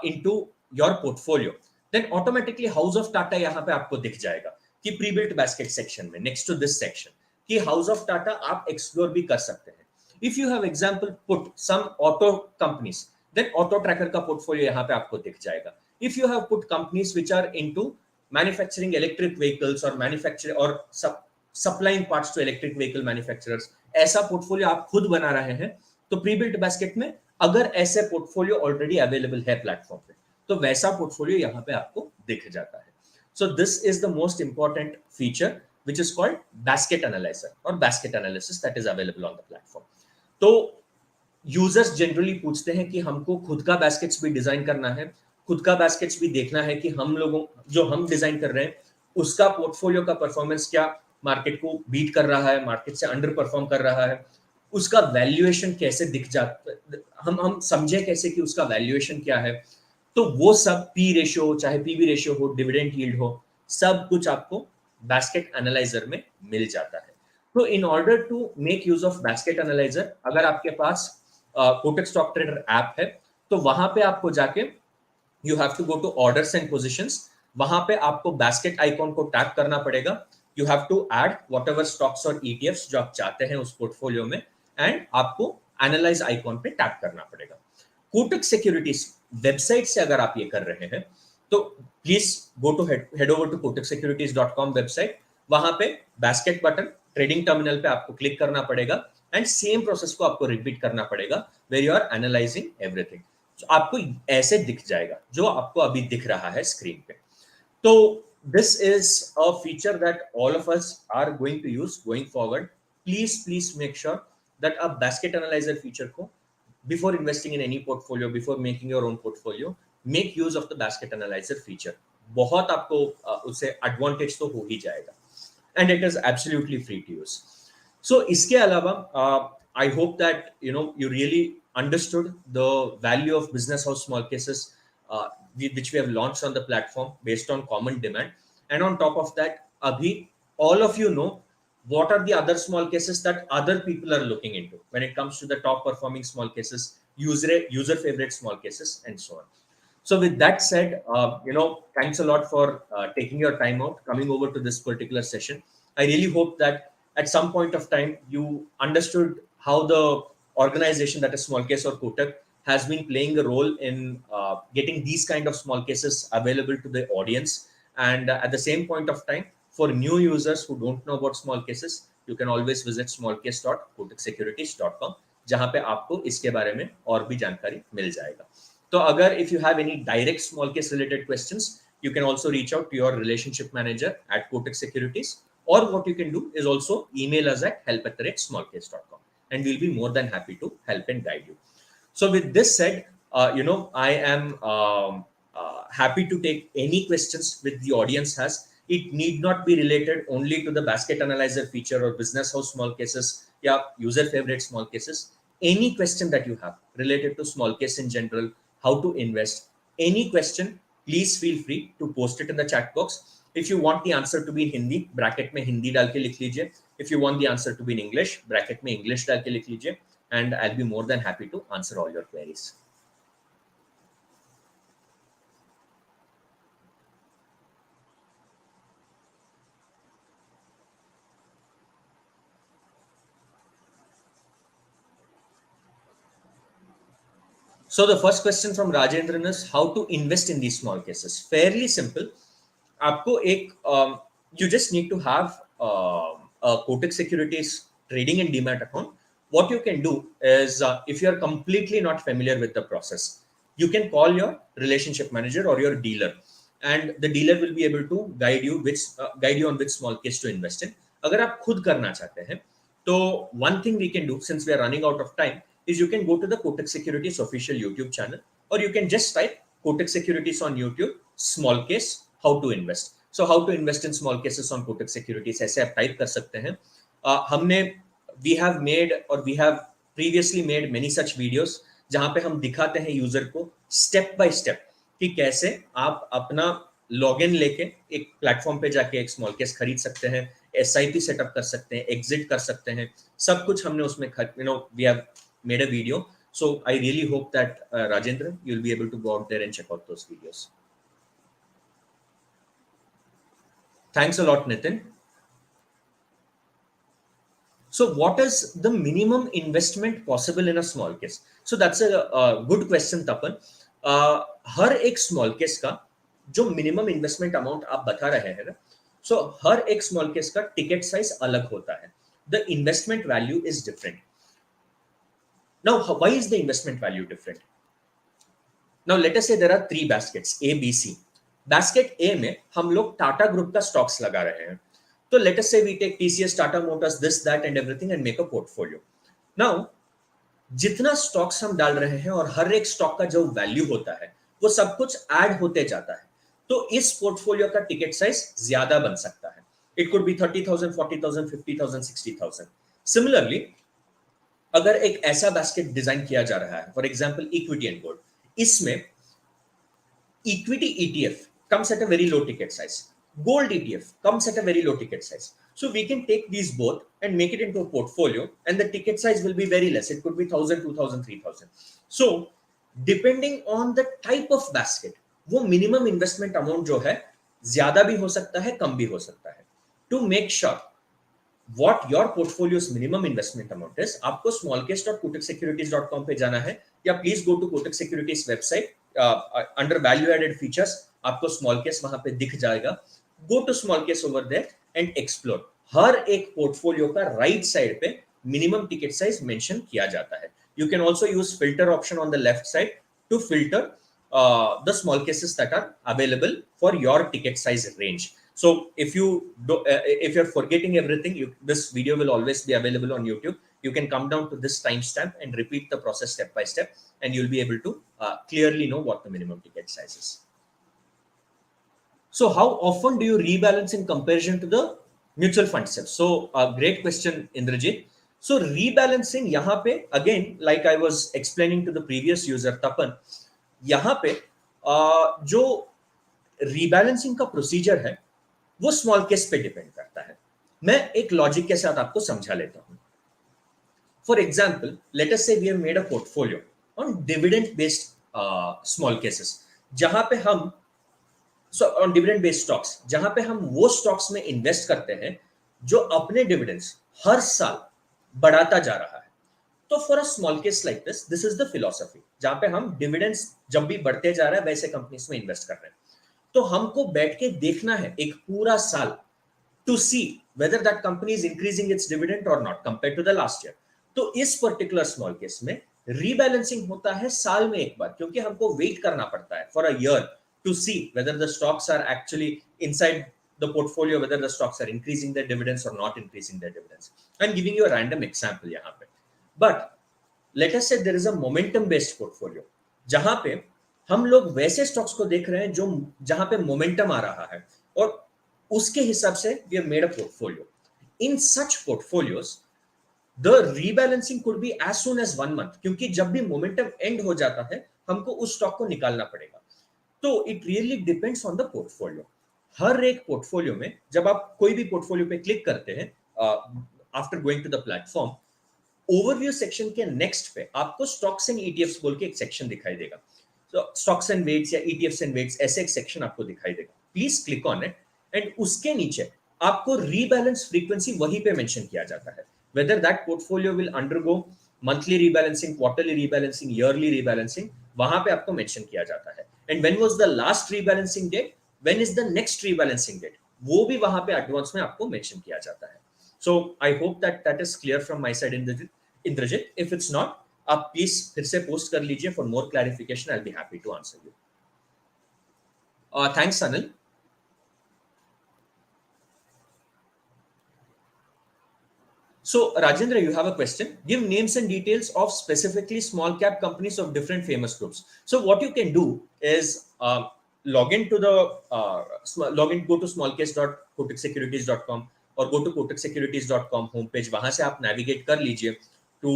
into your portfolio, then automatically House of Tata यहाँ पे आपको दिख जाएगा कि pre-built basket section में next to this section कि House of Tata आप explore भी कर सकते हैं. If you have example put some auto companies, then auto tracker का portfolio यहाँ पे आपको दिख जाएगा. If you have put companies which are into manufacturing electric vehicles or manufacturing or supplying parts to electric vehicle manufacturers, ऐसा portfolio आप खुद बना रहे हैं, तो प्री बिल्ट बास्केट में अगर ऐसे पोर्टफोलियो ऑलरेडी अवेलेबल है प्लेटफॉर्म पे, तो वैसा पोर्टफोलियो यहाँ पे आपको दिख जाता है. So this is the most important feature which is called basket analyser और basket analysis that is available on the platform. तो यूजर्स जनरली पूछते हैं कि हमको खुद का बास्केट्स भी डिजाइन करना है, खुद का बास्केट्स भी देखना है कि हम लोगों जो हम डिजाइन कर रहे हैं उसका पोर्टफोलियो का परफॉर्मेंस क्या मार्केट को बीट कर रहा है, मार्केट से अंडर परफॉर्म कर रहा है, उसका वैल्यूएशन कैसे दिख जाता, हम समझे कैसे कि उसका वैल्यूएशन क्या है. तो वो सब पी रेशियो, चाहे पीवी रेशियो हो, डिविडेंड यील्ड हो, सब कुछ आपको बास्केट एनालाइजर में मिल जाता है. तो in order to make use of basket analyser, अगर आपके पास कोटक स्टॉक ट्रेडर ऐप है, तो वहां पे आपको जाके you have to go to orders and positions. वहां पे आपको बास्केट आइकॉन को टैप करना पड़ेगा. You have to add whatever stocks और ईटीएफ्स जो आप चाहते हैं उस पोर्टफोलियो में, एंड आपको एनालाइज आइकॉन पे टैप करना पड़ेगा. कोटक सिक्योरिटीज वेबसाइट से अगर आप ये कर रहे हैं, तो please go to head over to kotaksecurities.com website. वहां पे बास्केट बटन ट्रेडिंग टर्मिनल पे आपको क्लिक करना पड़ेगा एंड सेम प्रोसेस को आपको रिपीट करना पड़ेगा where you are analysing everything. आपको ऐसे दिख जाएगा जो आपको अभी दिख रहा है स्क्रीन पे. तो this is a feature that all of us are going to use going forward. Please make sure that a basket analyzer feature ko, before investing in any portfolio, before making your own portfolio, make use of the basket analyzer feature. बहुत आपको उससे advantage तो हो ही जाएगा, and it is absolutely free to use. So इसके अलावा I hope that you really understood the value of business house small cases which we have launched on the platform based on common demand. And on top of that, abhi all of you know what are the other small cases that other people are looking into when it comes to the top performing small cases, user favorite small cases, and so on. So with that said, thanks a lot for taking your time out coming over to this particular session. I really hope that at some point of time you understood how the organization that is small case or Kotak has been playing a role in getting these kind of small cases available to the audience. And at the same point of time, for new users who don't know about small cases, you can always visit smallcase.kotaksecurities.com, जहां पे आपको इसके बारे में और भी जानकारी मिल जाएगा. तो अगर if you have any direct small case related questions, you can also reach out to your relationship manager at Kotak Securities, or what you can do is also email us at help@smallcase.com, and we'll be more than happy to help and guide you. So with this said, I am happy to take any questions which the audience has. It need not be related only to the basket analyzer feature or business house small cases, user favorite small cases. Any question that you have related to small case in general, how to invest, any question, please feel free to post it in the chat box. If you want the answer to be in Hindi, bracket में हिंदी डाल के लिख लीजिए. If you want the answer to be in English, bracket में English डाल के लिख लीजिए. And I'll be more than happy to answer all your queries. So the first question from Rajendran is how to invest in these small cases. Fairly simple. आपको एक you just need to have a Kotak Securities trading and demat account. What you can do is if you are completely not familiar with the process, you can call your relationship manager or your dealer, and the dealer will be able to guide you on which small case to invest in. अगर आप खुद करना चाहते हैं, तो one thing we can do since we are running out of time is you can go to the Kotak Securities official YouTube channel, or you can just type Kotak Securities on YouTube, small case, how to invest. So how to invest in small cases on Kotak Securities, ऐसे आप type कर सकते हैं. We have previously made many such videos जहां पे हम दिखाते हैं यूजर को स्टेप बाय स्टेप कि कैसे आप अपना लॉगिन लेके एक प्लेटफॉर्म पे जाके एक स्मॉल केस खरीद सकते हैं, SIP सेटअप कर सकते हैं, एग्जिट कर सकते हैं, सब कुछ हमने उसमें we have made a video. So I really hope that Rajendra, you'll be able to go out there and check out those videos. Thanks a lot, Nitin. So what is the minimum investment possible in a small case? So that's a good question, Tapan. हर एक small case का जो minimum investment amount आप बता रहे हैं ना, so हर एक small case का ticket size अलग होता है. The investment value is different. Now, why is the investment value different? Now, let us say there are 3 baskets, A, B, C. Basket A में हम लोग टाटा ग्रुप का स्टॉक्स लगा रहे हैं. तो let us say we take TCS, Tata Motors, this, that and everything and make a portfolio. Now, जितना stocks हम डाल रहे हैं और हर एक स्टॉक का जो वैल्यू होता है वो सब कुछ ऐड होते जाता है. तो इस पोर्टफोलियो का टिकट साइज ज्यादा बन सकता है. It could be 30,000, 40,000, 50,000, 60,000. सिमिलरली अगर एक ऐसा बास्केट डिजाइन किया जा रहा है, for example equity and gold, इसमें equity ETF comes at a very low ticket size. Gold ETF comes at a very low ticket size. So we can take these both and make it into a portfolio and the ticket size will be very less. It could be 1,000, 2,000, 3,000. So depending on the type of basket, वो minimum investment amount जो है ज्यादा भी हो सकता है, कम भी हो सकता है. To make sure what your portfolio's minimum investment amount is, आपको smallcase.kotaksecurities.com पे जाना है या please go to Kotak Securities website. Under value added features आपको स्मॉल केस वहां पे दिख जाएगा. Go to small case over there and explore. हर एक पोर्टफोलियो का राइट साइड पे मिनिमम टिकट साइज मेंशन किया जाता है. You can also use filter option on the left side to filter the small cases that are available for your ticket size range. So if you're forgetting everything, this video will always be available on YouTube. You can come down to this timestamp and repeat the process step by step, and you'll be able to clearly know what the minimum ticket size is. So how often do you rebalance in comparison to the mutual fund steps? So great question, Indrajit. So rebalancing यहाँ पे again, like I was explaining to the previous user Tapan, यहाँ पे जो rebalancing का procedure है वो small case पे depend करता है. मैं एक लॉजिक के साथ आपको समझा लेता हूं. For example, let us say we have made a portfolio on dividend based small cases, जहां पे हम ऑन डिविडेंड बेस्ड स्टॉक्स, जहां पे हम वो स्टॉक्स में इन्वेस्ट करते हैं जो अपने डिविडेंड्स हर साल बढ़ाता जा रहा है. तो for a small case like this is the philosophy, जहां पे हम डिविडेंड्स जब भी बढ़ते जा रहा है वैसे कंपनीज में इन्वेस्ट कर रहे हैं. तो हमको बैठ के देखना है एक पूरा साल to see whether that company is increasing its dividend और not compare to the last year. तो इस पर्टिकुलर स्मॉल केस में रीबैलेंसिंग होता है साल में एक बार, क्योंकि हमको वेट करना पड़ता है for a year to see whether the stocks are actually inside the portfolio, whether the stocks are increasing their dividends or not increasing their dividends. I'm giving you a random example यहाँ पे. But let us say there is a momentum based portfolio, जहां पे हम लोग वैसे stocks को देख रहे हैं जो जहां पे मोमेंटम आ रहा है और उसके हिसाब से we have made a portfolio. In such portfolios, the rebalancing could be as soon as 1 month, क्योंकि जब भी मोमेंटम एंड हो जाता है हमको उस स्टॉक को निकालना पड़ेगा. तो it really depends on the portfolio. हर एक पोर्टफोलियो में जब आप कोई भी पोर्टफोलियो पे क्लिक करते हैं after going to the platform, overview section के नेक्स्ट पे आपको स्टॉक्स एंड ईटीएफ्स बोल के एक सेक्शन दिखाई देगा. तो स्टॉक्स एंड वेट्स या ईटीएफ्स एंड वेट्स ऐसे एक सेक्शन आपको दिखाई देगा. Please click on it and उसके नीचे आपको रीबैलेंस फ्रीक्वेंसी वहीं पे मेंशन किया जाता है, whether that portfolio will undergo monthly rebalancing, quarterly rebalancing, yearly rebalancing, वहां पे आपको मेंशन किया जाता है. And when was the last rebalancing date, when is the next rebalancing date, वो भी वहां पे एडवांस में आपको मेंशन किया जाता है. So I hope that is clear from my side. Indrajit, if it's not, आप प्लीज फिर से पोस्ट कर लीजिए for more clarification. I will be happy to answer you. Thanks Anil. So Rajendra, you have a question. Give names and details of specifically small cap companies of different famous groups. So what you can do is log into the go to smallcase.kotaksecurities.com और go to kotaksecurities.com homepage. वहां से आप navigate कर लीजिए to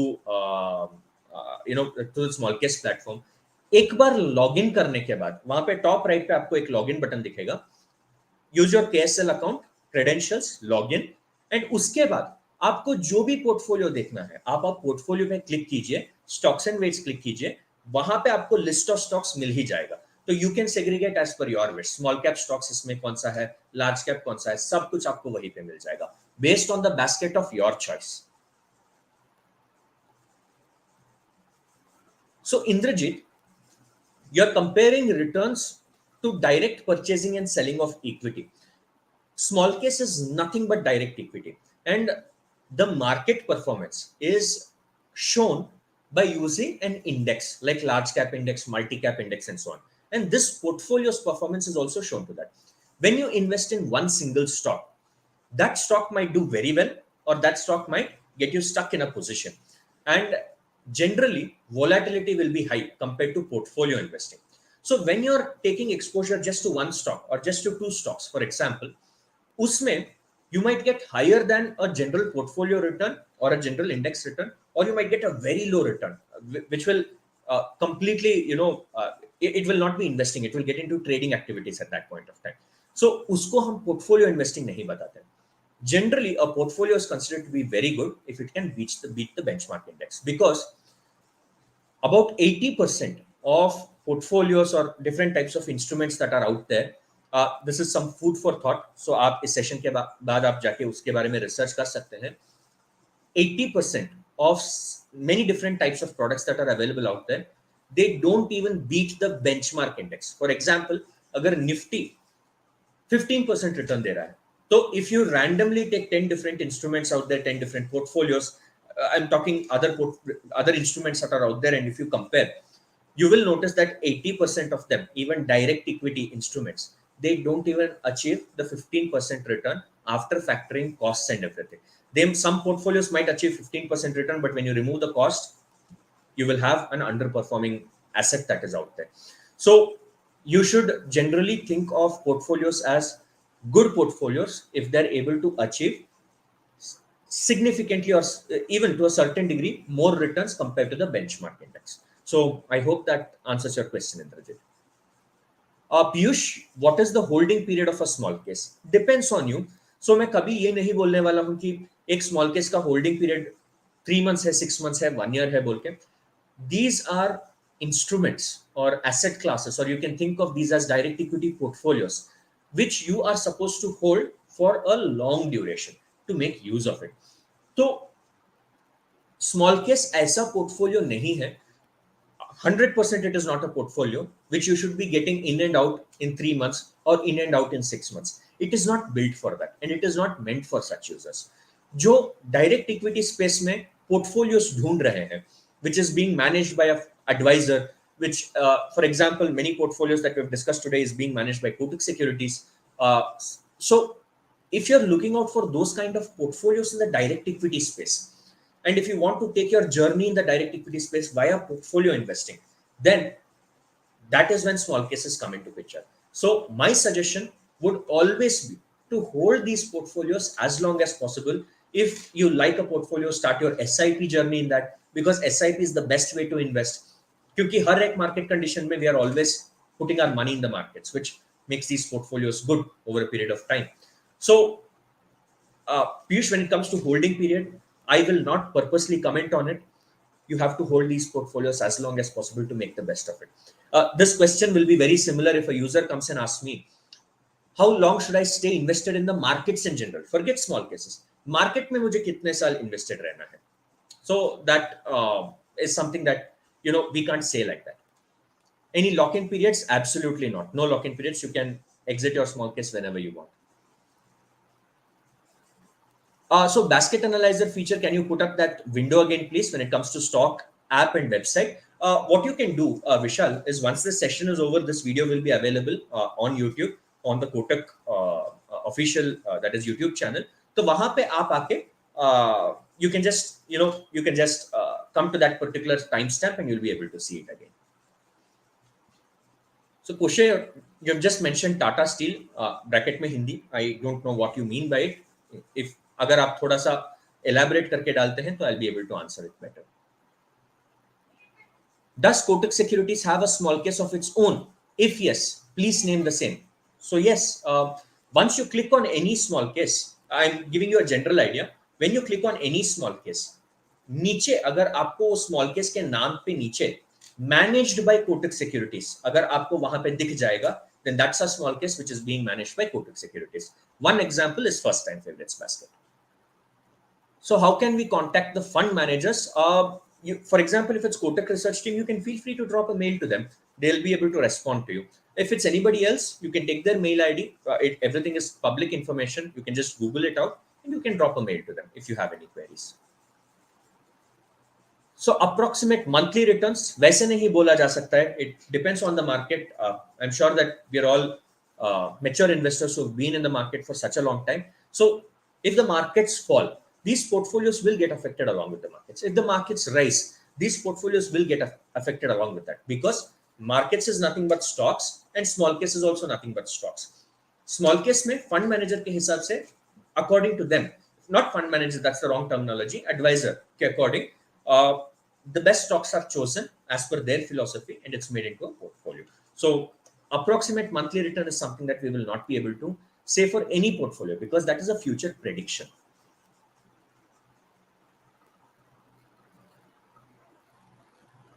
to the small case platform. एक बार login करने के बाद वहां पे टॉप राइट पे आपको एक लॉगिन बटन दिखेगा. Use your KSL account, credentials, login, and उसके बाद आपको जो भी पोर्टफोलियो देखना है, आप पोर्टफोलियो में क्लिक कीजिए, स्टॉक्स एंड वेट्स क्लिक कीजिए, वहां पे आपको लिस्ट ऑफ स्टॉक्स मिल ही जाएगा। तो you can segregate as per your wish, small cap stocks इसमें कौन सा है, लार्ज कैप कौन सा है, सब कुछ आपको वहीं पे मिल जाएगा based on the basket of your choice. So Indrajit, you're comparing returns to direct purchasing and selling of equity. Small case is nothing but direct equity, and the market performance is shown by using an index like large cap index, multi cap index, and so on. And this portfolio's performance is also shown to that. When you invest in one single stock, that stock might do very well, or that stock might get you stuck in a position. And generally, volatility will be high compared to portfolio investing. So when you're taking exposure just to one stock or just to two stocks, for example, usme you might get higher than a general portfolio return or a general index return, or you might get a very low return, which will completely, it will not be investing, it will get into trading activities at that point of time. So usko hum portfolio investing nahi batate. Generally, a portfolio is considered to be very good if it can beat the benchmark index, because about 80% of portfolios or different types of instruments that are out there, this is some food for thought, so आप इस session के बाद आप जाके उसके बारे में research कर सकते हैं। 80% of many different types of products that are available out there, they don't even beat the benchmark index. For example, अगर निफ्टी 15% रिटर्न दे रहा है, तो if you randomly take 10 different instruments out there, 10 different portfolios, I'm talking other instruments that are out there, and if you compare, you will notice that 80% of them, even direct equity instruments, they don't even achieve the 15% return after factoring costs and everything. Some portfolios might achieve 15% return, but when you remove the cost, you will have an underperforming asset that is out there. So you should generally think of portfolios as good portfolios if they're able to achieve significantly or even to a certain degree more returns compared to the benchmark index. So I hope that answers your question, Indrajit. Piyush, what is the holding period of a small case? Depends on you. So मैं कभी ये नहीं बोलने वाला हूँ कि एक small case का holding period 3 months है, 6 months है, 1 year है बोल के. These are instruments or asset classes, or you can think of these as direct equity portfolios, which you are supposed to hold for a long duration to make use of it. तो small case ऐसा portfolio नहीं है. 100% it is not a portfolio which you should be getting in and out in 3 months or in and out in 6 months. It is not built for that, and it is not meant for such users. जो direct equity space में portfolios ढूंढ रहे हैं, which is being managed by a advisor, which for example many portfolios that we've discussed today is being managed by Kotak Securities. So if you're looking out for those kind of portfolios in the direct equity space, and if you want to take your journey in the direct equity space via portfolio investing, then that is when small cases come into picture. So my suggestion would always be to hold these portfolios as long as possible. If you like a portfolio, start your SIP journey in that, because SIP is the best way to invest. क्योंकि हर एक market condition में we are always putting our money in the markets, which makes these portfolios good over a period of time. So Piyush, when it comes to holding period, I will not purposely comment on it. You have to hold these portfolios as long as possible to make the best of it. This question will be very similar if a user comes and asks me, how long should I stay invested in the markets in general? Forget small cases. Market में मुझे कितने साल invested रहना है? So that is something that, we can't say like that. Any lock-in periods? Absolutely not. No lock-in periods. You can exit your small case whenever you want. So basket analyzer feature, can you put up that window again, please, when it comes to stock, app, and website? What you can do, Vishal, is once this session is over, this video will be available on YouTube, on the Kotak official, that is YouTube channel. So वहाँ पे आप आके you can just come to that particular timestamp and you'll be able to see it again. So Koshe, you have just mentioned Tata Steel, bracket में Hindi. I don't know what you mean by it. If अगर आप थोड़ा सा elaborate करके डालते हैं, तो I'll be able to answer it better. Does Kotak Securities have a small case of its own? If yes, please name the same. So yes, once you click on any small case, I'm giving you a general idea. When you click on any small case, नीचे अगर आपको small case के नाम पे नीचे managed by Kotak securities अगर आपको वहां पे दिख जाएगा, then that's a small case which is being managed by Kotak Securities. One example is first time favorites basket. So how can we contact the fund managers? For example, if it's Kotak research team, you can feel free to drop a mail to them. They'll be able to respond to you. If it's anybody else, you can take their mail ID. Everything is public information. You can just Google it out and you can drop a mail to them if you have any queries. So approximate monthly returns, वैसे नहीं बोला जा सकता है. It depends on the market. I'm sure that we are all mature investors who have been in the market for such a long time. So if the markets fall, these portfolios will get affected along with the markets. If the markets rise, these portfolios will get affected along with that, because markets is nothing but stocks and small case is also nothing but stocks. Small case में fund manager के हिसाब से, according to them, not fund manager, that's the wrong terminology, advisor के according, the best stocks are chosen as per their philosophy and it's made into a portfolio. So approximate monthly return is something that we will not be able to say for any portfolio, because that is a future prediction.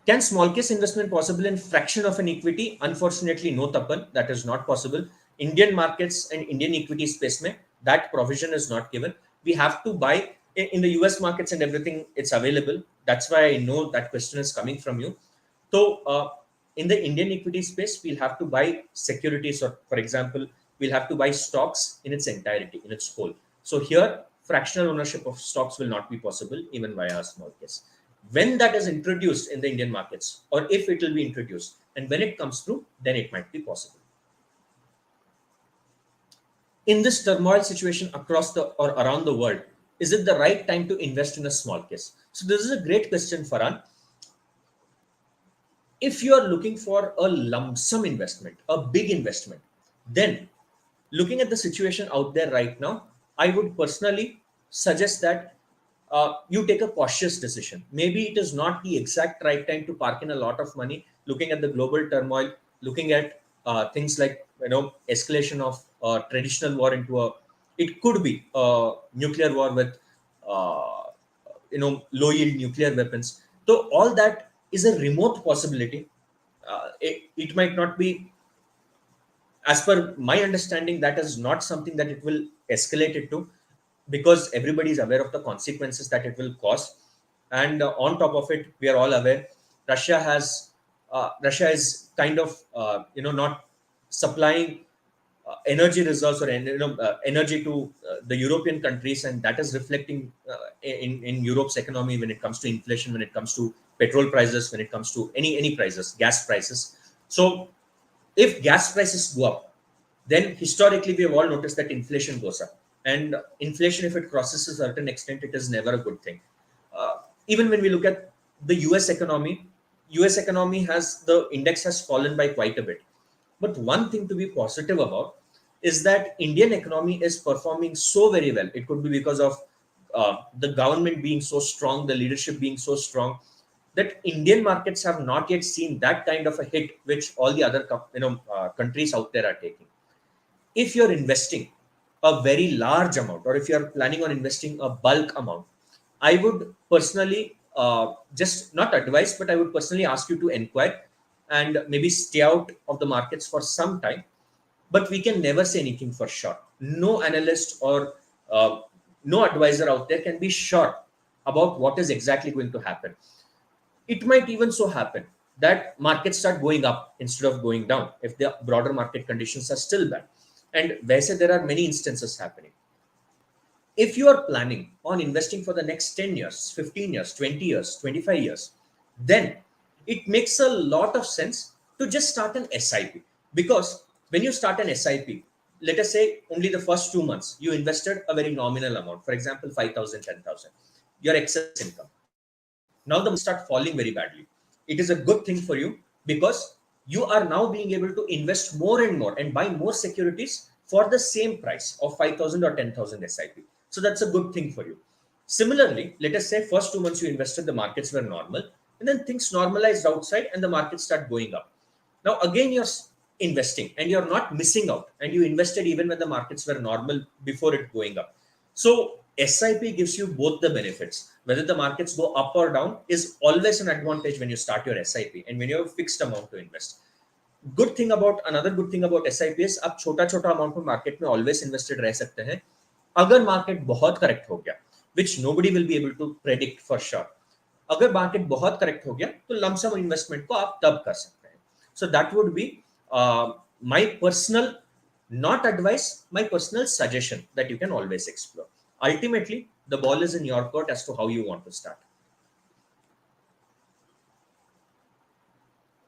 Can small case investment possible in fraction of an equity? Unfortunately, no, Tapan, that is not possible. Indian markets and Indian equity space mein, that provision is not given. We have to buy in the US markets and everything, it's available. That's why I know that question is coming from you. So in the Indian equity space, we'll have to buy securities, or for example, we'll have to buy stocks in its entirety, in its whole. So here, fractional ownership of stocks will not be possible even via a small case. When that is introduced in the Indian markets, or if it will be introduced, and when it comes through, then it might be possible. In this turmoil situation across the or around the world, is it the right time to invest in a small case? So this is a great question, Farhan. If you are looking for a lump sum investment, a big investment, then looking at the situation out there right now, I would personally suggest that you take a cautious decision. Maybe it is not the exact right time to park in a lot of money, looking at the global turmoil, looking at things like, escalation of traditional war into it could be a nuclear war with low yield nuclear weapons. So all that is a remote possibility. It might not be, as per my understanding, that is not something that it will escalate it to, because everybody is aware of the consequences that it will cause. And on top of it, we are all aware Russia is kind of not supplying energy reserves or energy to the European countries, and that is reflecting in Europe's economy when it comes to inflation, when it comes to petrol prices, when it comes to any prices, gas prices. So if gas prices go up, then historically we have all noticed that inflation goes up. And inflation, if it crosses a certain extent, it is never a good thing. Even when we look at the US economy has, the index has fallen by quite a bit. But one thing to be positive about is that Indian economy is performing so very well. It could be because of the government being so strong, the leadership being so strong, that Indian markets have not yet seen that kind of a hit which all the other countries out there are taking. If you're investing a very large amount, or if you're planning on investing a bulk amount, I would personally just not advise, but I would personally ask you to inquire and maybe stay out of the markets for some time. But we can never say anything for sure. No analyst or no advisor out there can be sure about what is exactly going to happen. It might even so happen that markets start going up instead of going down if the broader market conditions are still bad. And there are many instances happening. If you are planning on investing for the next 10 years, 15 years, 20 years, 25 years, then it makes a lot of sense to just start an SIP. Because when you start an SIP, let us say only the first 2 months, you invested a very nominal amount, for example, 5,000, 10,000, your excess income. Now the markets start falling very badly. It is a good thing for you, because you are now being able to invest more and more and buy more securities for the same price of 5,000 or 10,000 SIP. So that's a good thing for you. Similarly, let us say first 2 months you invested, the markets were normal, and then things normalized outside and the markets start going up. Now again, you're investing and you're not missing out, and you invested even when the markets were normal before it going up. So SIP gives you both the benefits. Whether the markets go up or down is always an advantage when you start your SIP and when you have a fixed amount to invest. Another good thing about SIP is आप छोटा छोटा amount में market में always invested रह सकते हैं. अगर market बहुत करेक्ट हो गया, which nobody will be able to predict for sure, अगर मार्केट बहुत करेक्ट हो गया तो लमसम इन्वेस्टमेंट को आप तब कर सकते हैं. So that would be my personal, not advice, my personal suggestion that you can always explore. Ultimately, the ball is in your court as to how you want to start.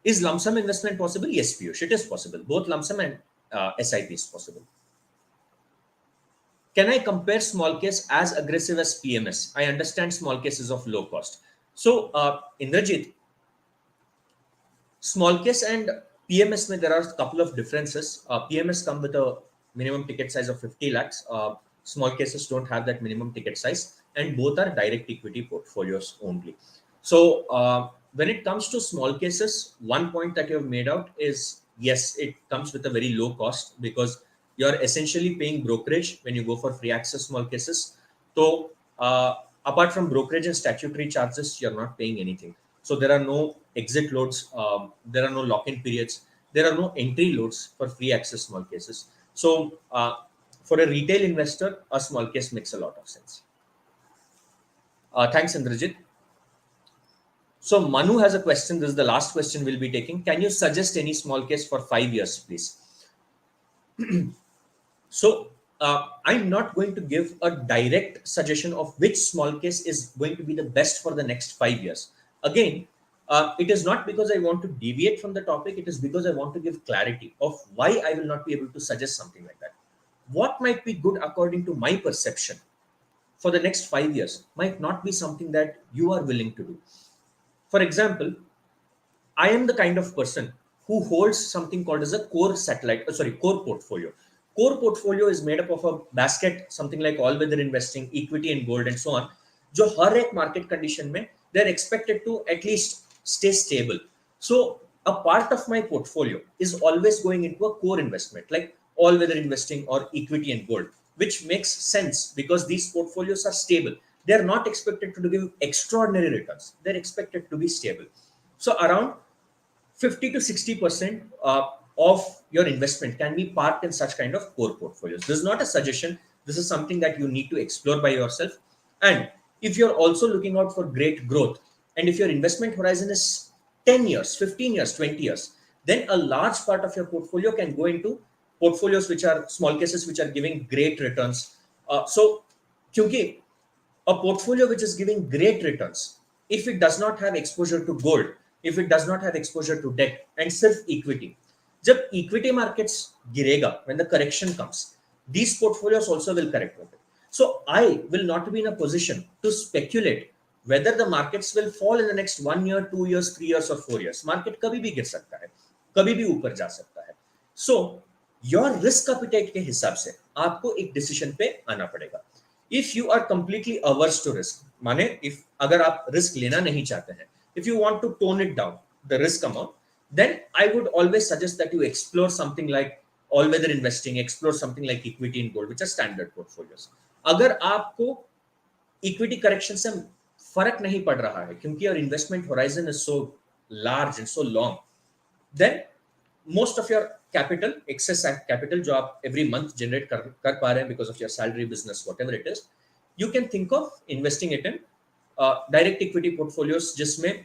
Is lump sum investment possible? Yes, Piyush, it is possible. Both lump sum and SIP is possible. Can I compare small case as aggressive as PMS? I understand small case is of low cost. So, Indrajit, small case and PMS mein there are a couple of differences. PMS come with a minimum ticket size of 50 lakhs. Small cases don't have that minimum ticket size, and both are direct equity portfolios only. So when it comes to small cases, one point that you have made out is yes, it comes with a very low cost because you're essentially paying brokerage when you go for free access small cases. So apart from brokerage and statutory charges, you're not paying anything. So there are no exit loads, there are no lock-in periods, there are no entry loads for free access small cases. So for a retail investor, a small case makes a lot of sense. Thanks, Indrajit. So Manu has a question. This is the last question we'll be taking. Can you suggest any small case for 5 years, please? So I'm not going to give a direct suggestion of which small case is going to be the best for the next 5 years. Again, it is not because I want to deviate from the topic. It is because I want to give clarity of why I will not be able to suggest something like that. What might be good according to my perception for the next 5 years might not be something that you are willing to do. For example, I am the kind of person who holds something called as a core portfolio. Core portfolio is made up of a basket, something like all weather investing, equity and gold and so on. जो हर एक market condition में they're expected to at least stay stable. So a part of my portfolio is always going into a core investment, like all weather investing or equity and gold, which makes sense because these portfolios are stable. They're not expected to give extraordinary returns. They're expected to be stable. So around 50 to 60% of your investment can be parked in such kind of core portfolios. This is not a suggestion. This is something that you need to explore by yourself. And if you're also looking out for great growth, and if your investment horizon is 10 years, 15 years, 20 years, then a large part of your portfolio can go into portfolios which are small cases, which are giving great returns. So, kyunki a portfolio which is giving great returns, if it does not have exposure to gold, if it does not have exposure to debt and self equity, जब equity markets गिरेगा, when the correction comes, these portfolios also will correct with it. So I will not be in a position to speculate whether the markets will fall in the next 1 year, 2 years, 3 years or 4 years. Market कभी भी गिर सकता है, कभी भी ऊपर जा सकता है. So your risk appetite के हिसाब से आपको एक decision पे आना पड़ेगा. If you are completely averse to risk, माने if अगर आप risk लेना नहीं चाहते हैं, if you want to tone it down, the risk amount, then I would always suggest that you explore something like all weather investing, explore something like equity and gold, which are standard portfolios. अगर आपको equity correction से फर्क नहीं पड़ रहा है क्योंकि your investment horizon is so large and so long, then most of your capital, excess capital जो आप every month generate कर पा रहे हैं because of your salary, business, whatever it is, you can think of investing it in direct equity portfolios जिसमें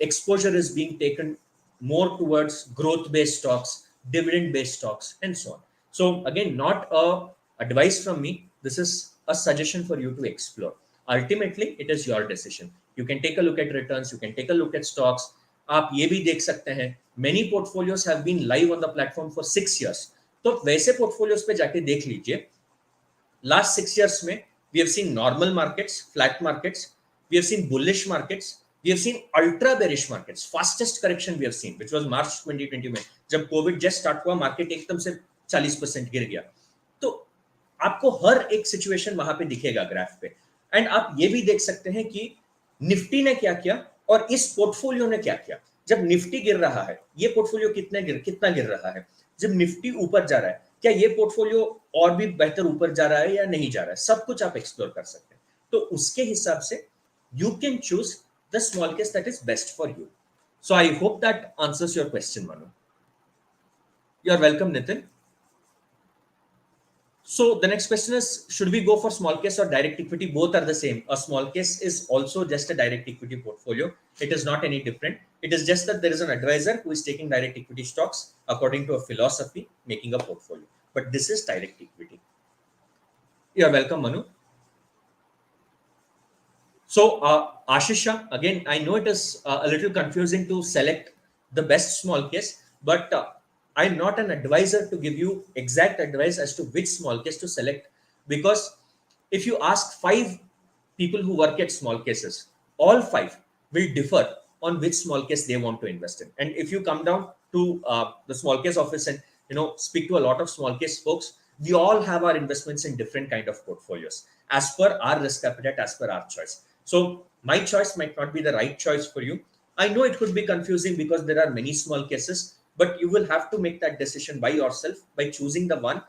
exposure is being taken more towards growth based stocks, dividend based stocks and so on. So again, not a advice from me. This is a suggestion for you to explore. Ultimately, it is your decision. You can take a look at returns. You can take a look at stocks. आप ये भी देख सकते हैं. Many portfolios have been live on the platform for 6 years. तो वैसे portfolios पे जाके देख लीजिए. Last 6 years में we have seen normal markets, flat markets. We have seen bullish markets. We have seen ultra bearish markets. Fastest correction we have seen, which was March 2020 में जब COVID just start हुआ, market एकदम से 40% गिर गया. तो आपको हर एक सिचुएशन वहां पे दिखेगा ग्राफ पे. एंड आप ये भी देख सकते हैं कि निफ्टी ने क्या किया और इस पोर्टफोलियो ने क्या किया. जब निफ्टी गिर रहा है, ये पोर्टफोलियो कितना गिर रहा है. जब निफ्टी ऊपर जा रहा है, क्या ये पोर्टफोलियो और भी बेहतर ऊपर जा रहा है या नहीं जा रहा है, सब कुछ आप एक्सप्लोर कर सकते हैं। तो उसके हिसाब से you can choose the small case that is best for you. So I hope that answers your question, Manu. You're welcome, Nitin. So the next question is, should we go for small case or direct equity? Both are the same. A small case is also just a direct equity portfolio. It is not any different. It is just that there is an advisor who is taking direct equity stocks according to a philosophy, making a portfolio. But this is direct equity. You're welcome, Manu. So, Ashisha, again, I know it is a little confusing to select the best small case, but I'm not an advisor to give you exact advice as to which small case to select, because if you ask five people who work at small cases, all five will differ on which small case they want to invest in. And if you come down to the small case office and speak to a lot of small case folks, we all have our investments in different kind of portfolios as per our risk appetite, as per our choice. So my choice might not be the right choice for you. I know it could be confusing because there are many small cases, but you will have to make that decision by yourself by choosing the one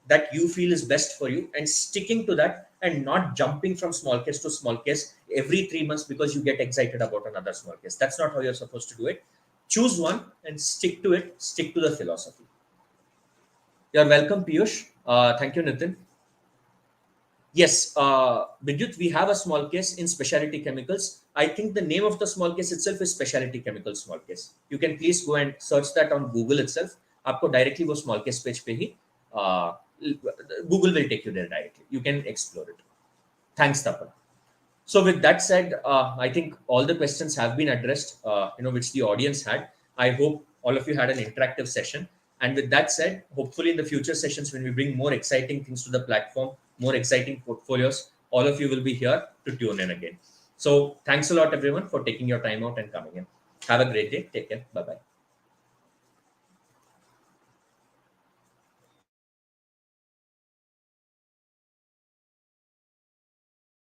that you feel is best for you and sticking to that, and not jumping from small case to small case every 3 months because you get excited about another small case. That's not how you're supposed to do it. Choose one and stick to it, stick to the philosophy. You're welcome, Piyush. Thank you, Nitin. Yes, Vidyut, we have a small case in specialty chemicals. I think the name of the small case itself is specialty chemical small case. You can please go and search that on Google itself. आपको directly वो small case page पे ही Google will take you there directly. You can explore it. Thanks, Tapan. So with that said, I think all the questions have been addressed, which the audience had. I hope all of you had an interactive session. And with that said, hopefully in the future sessions, when we bring more exciting things to the platform, more exciting portfolios, all of you will be here to tune in again. So thanks a lot, everyone, for taking your time out and coming in. Have a great day. Take care. Bye-bye.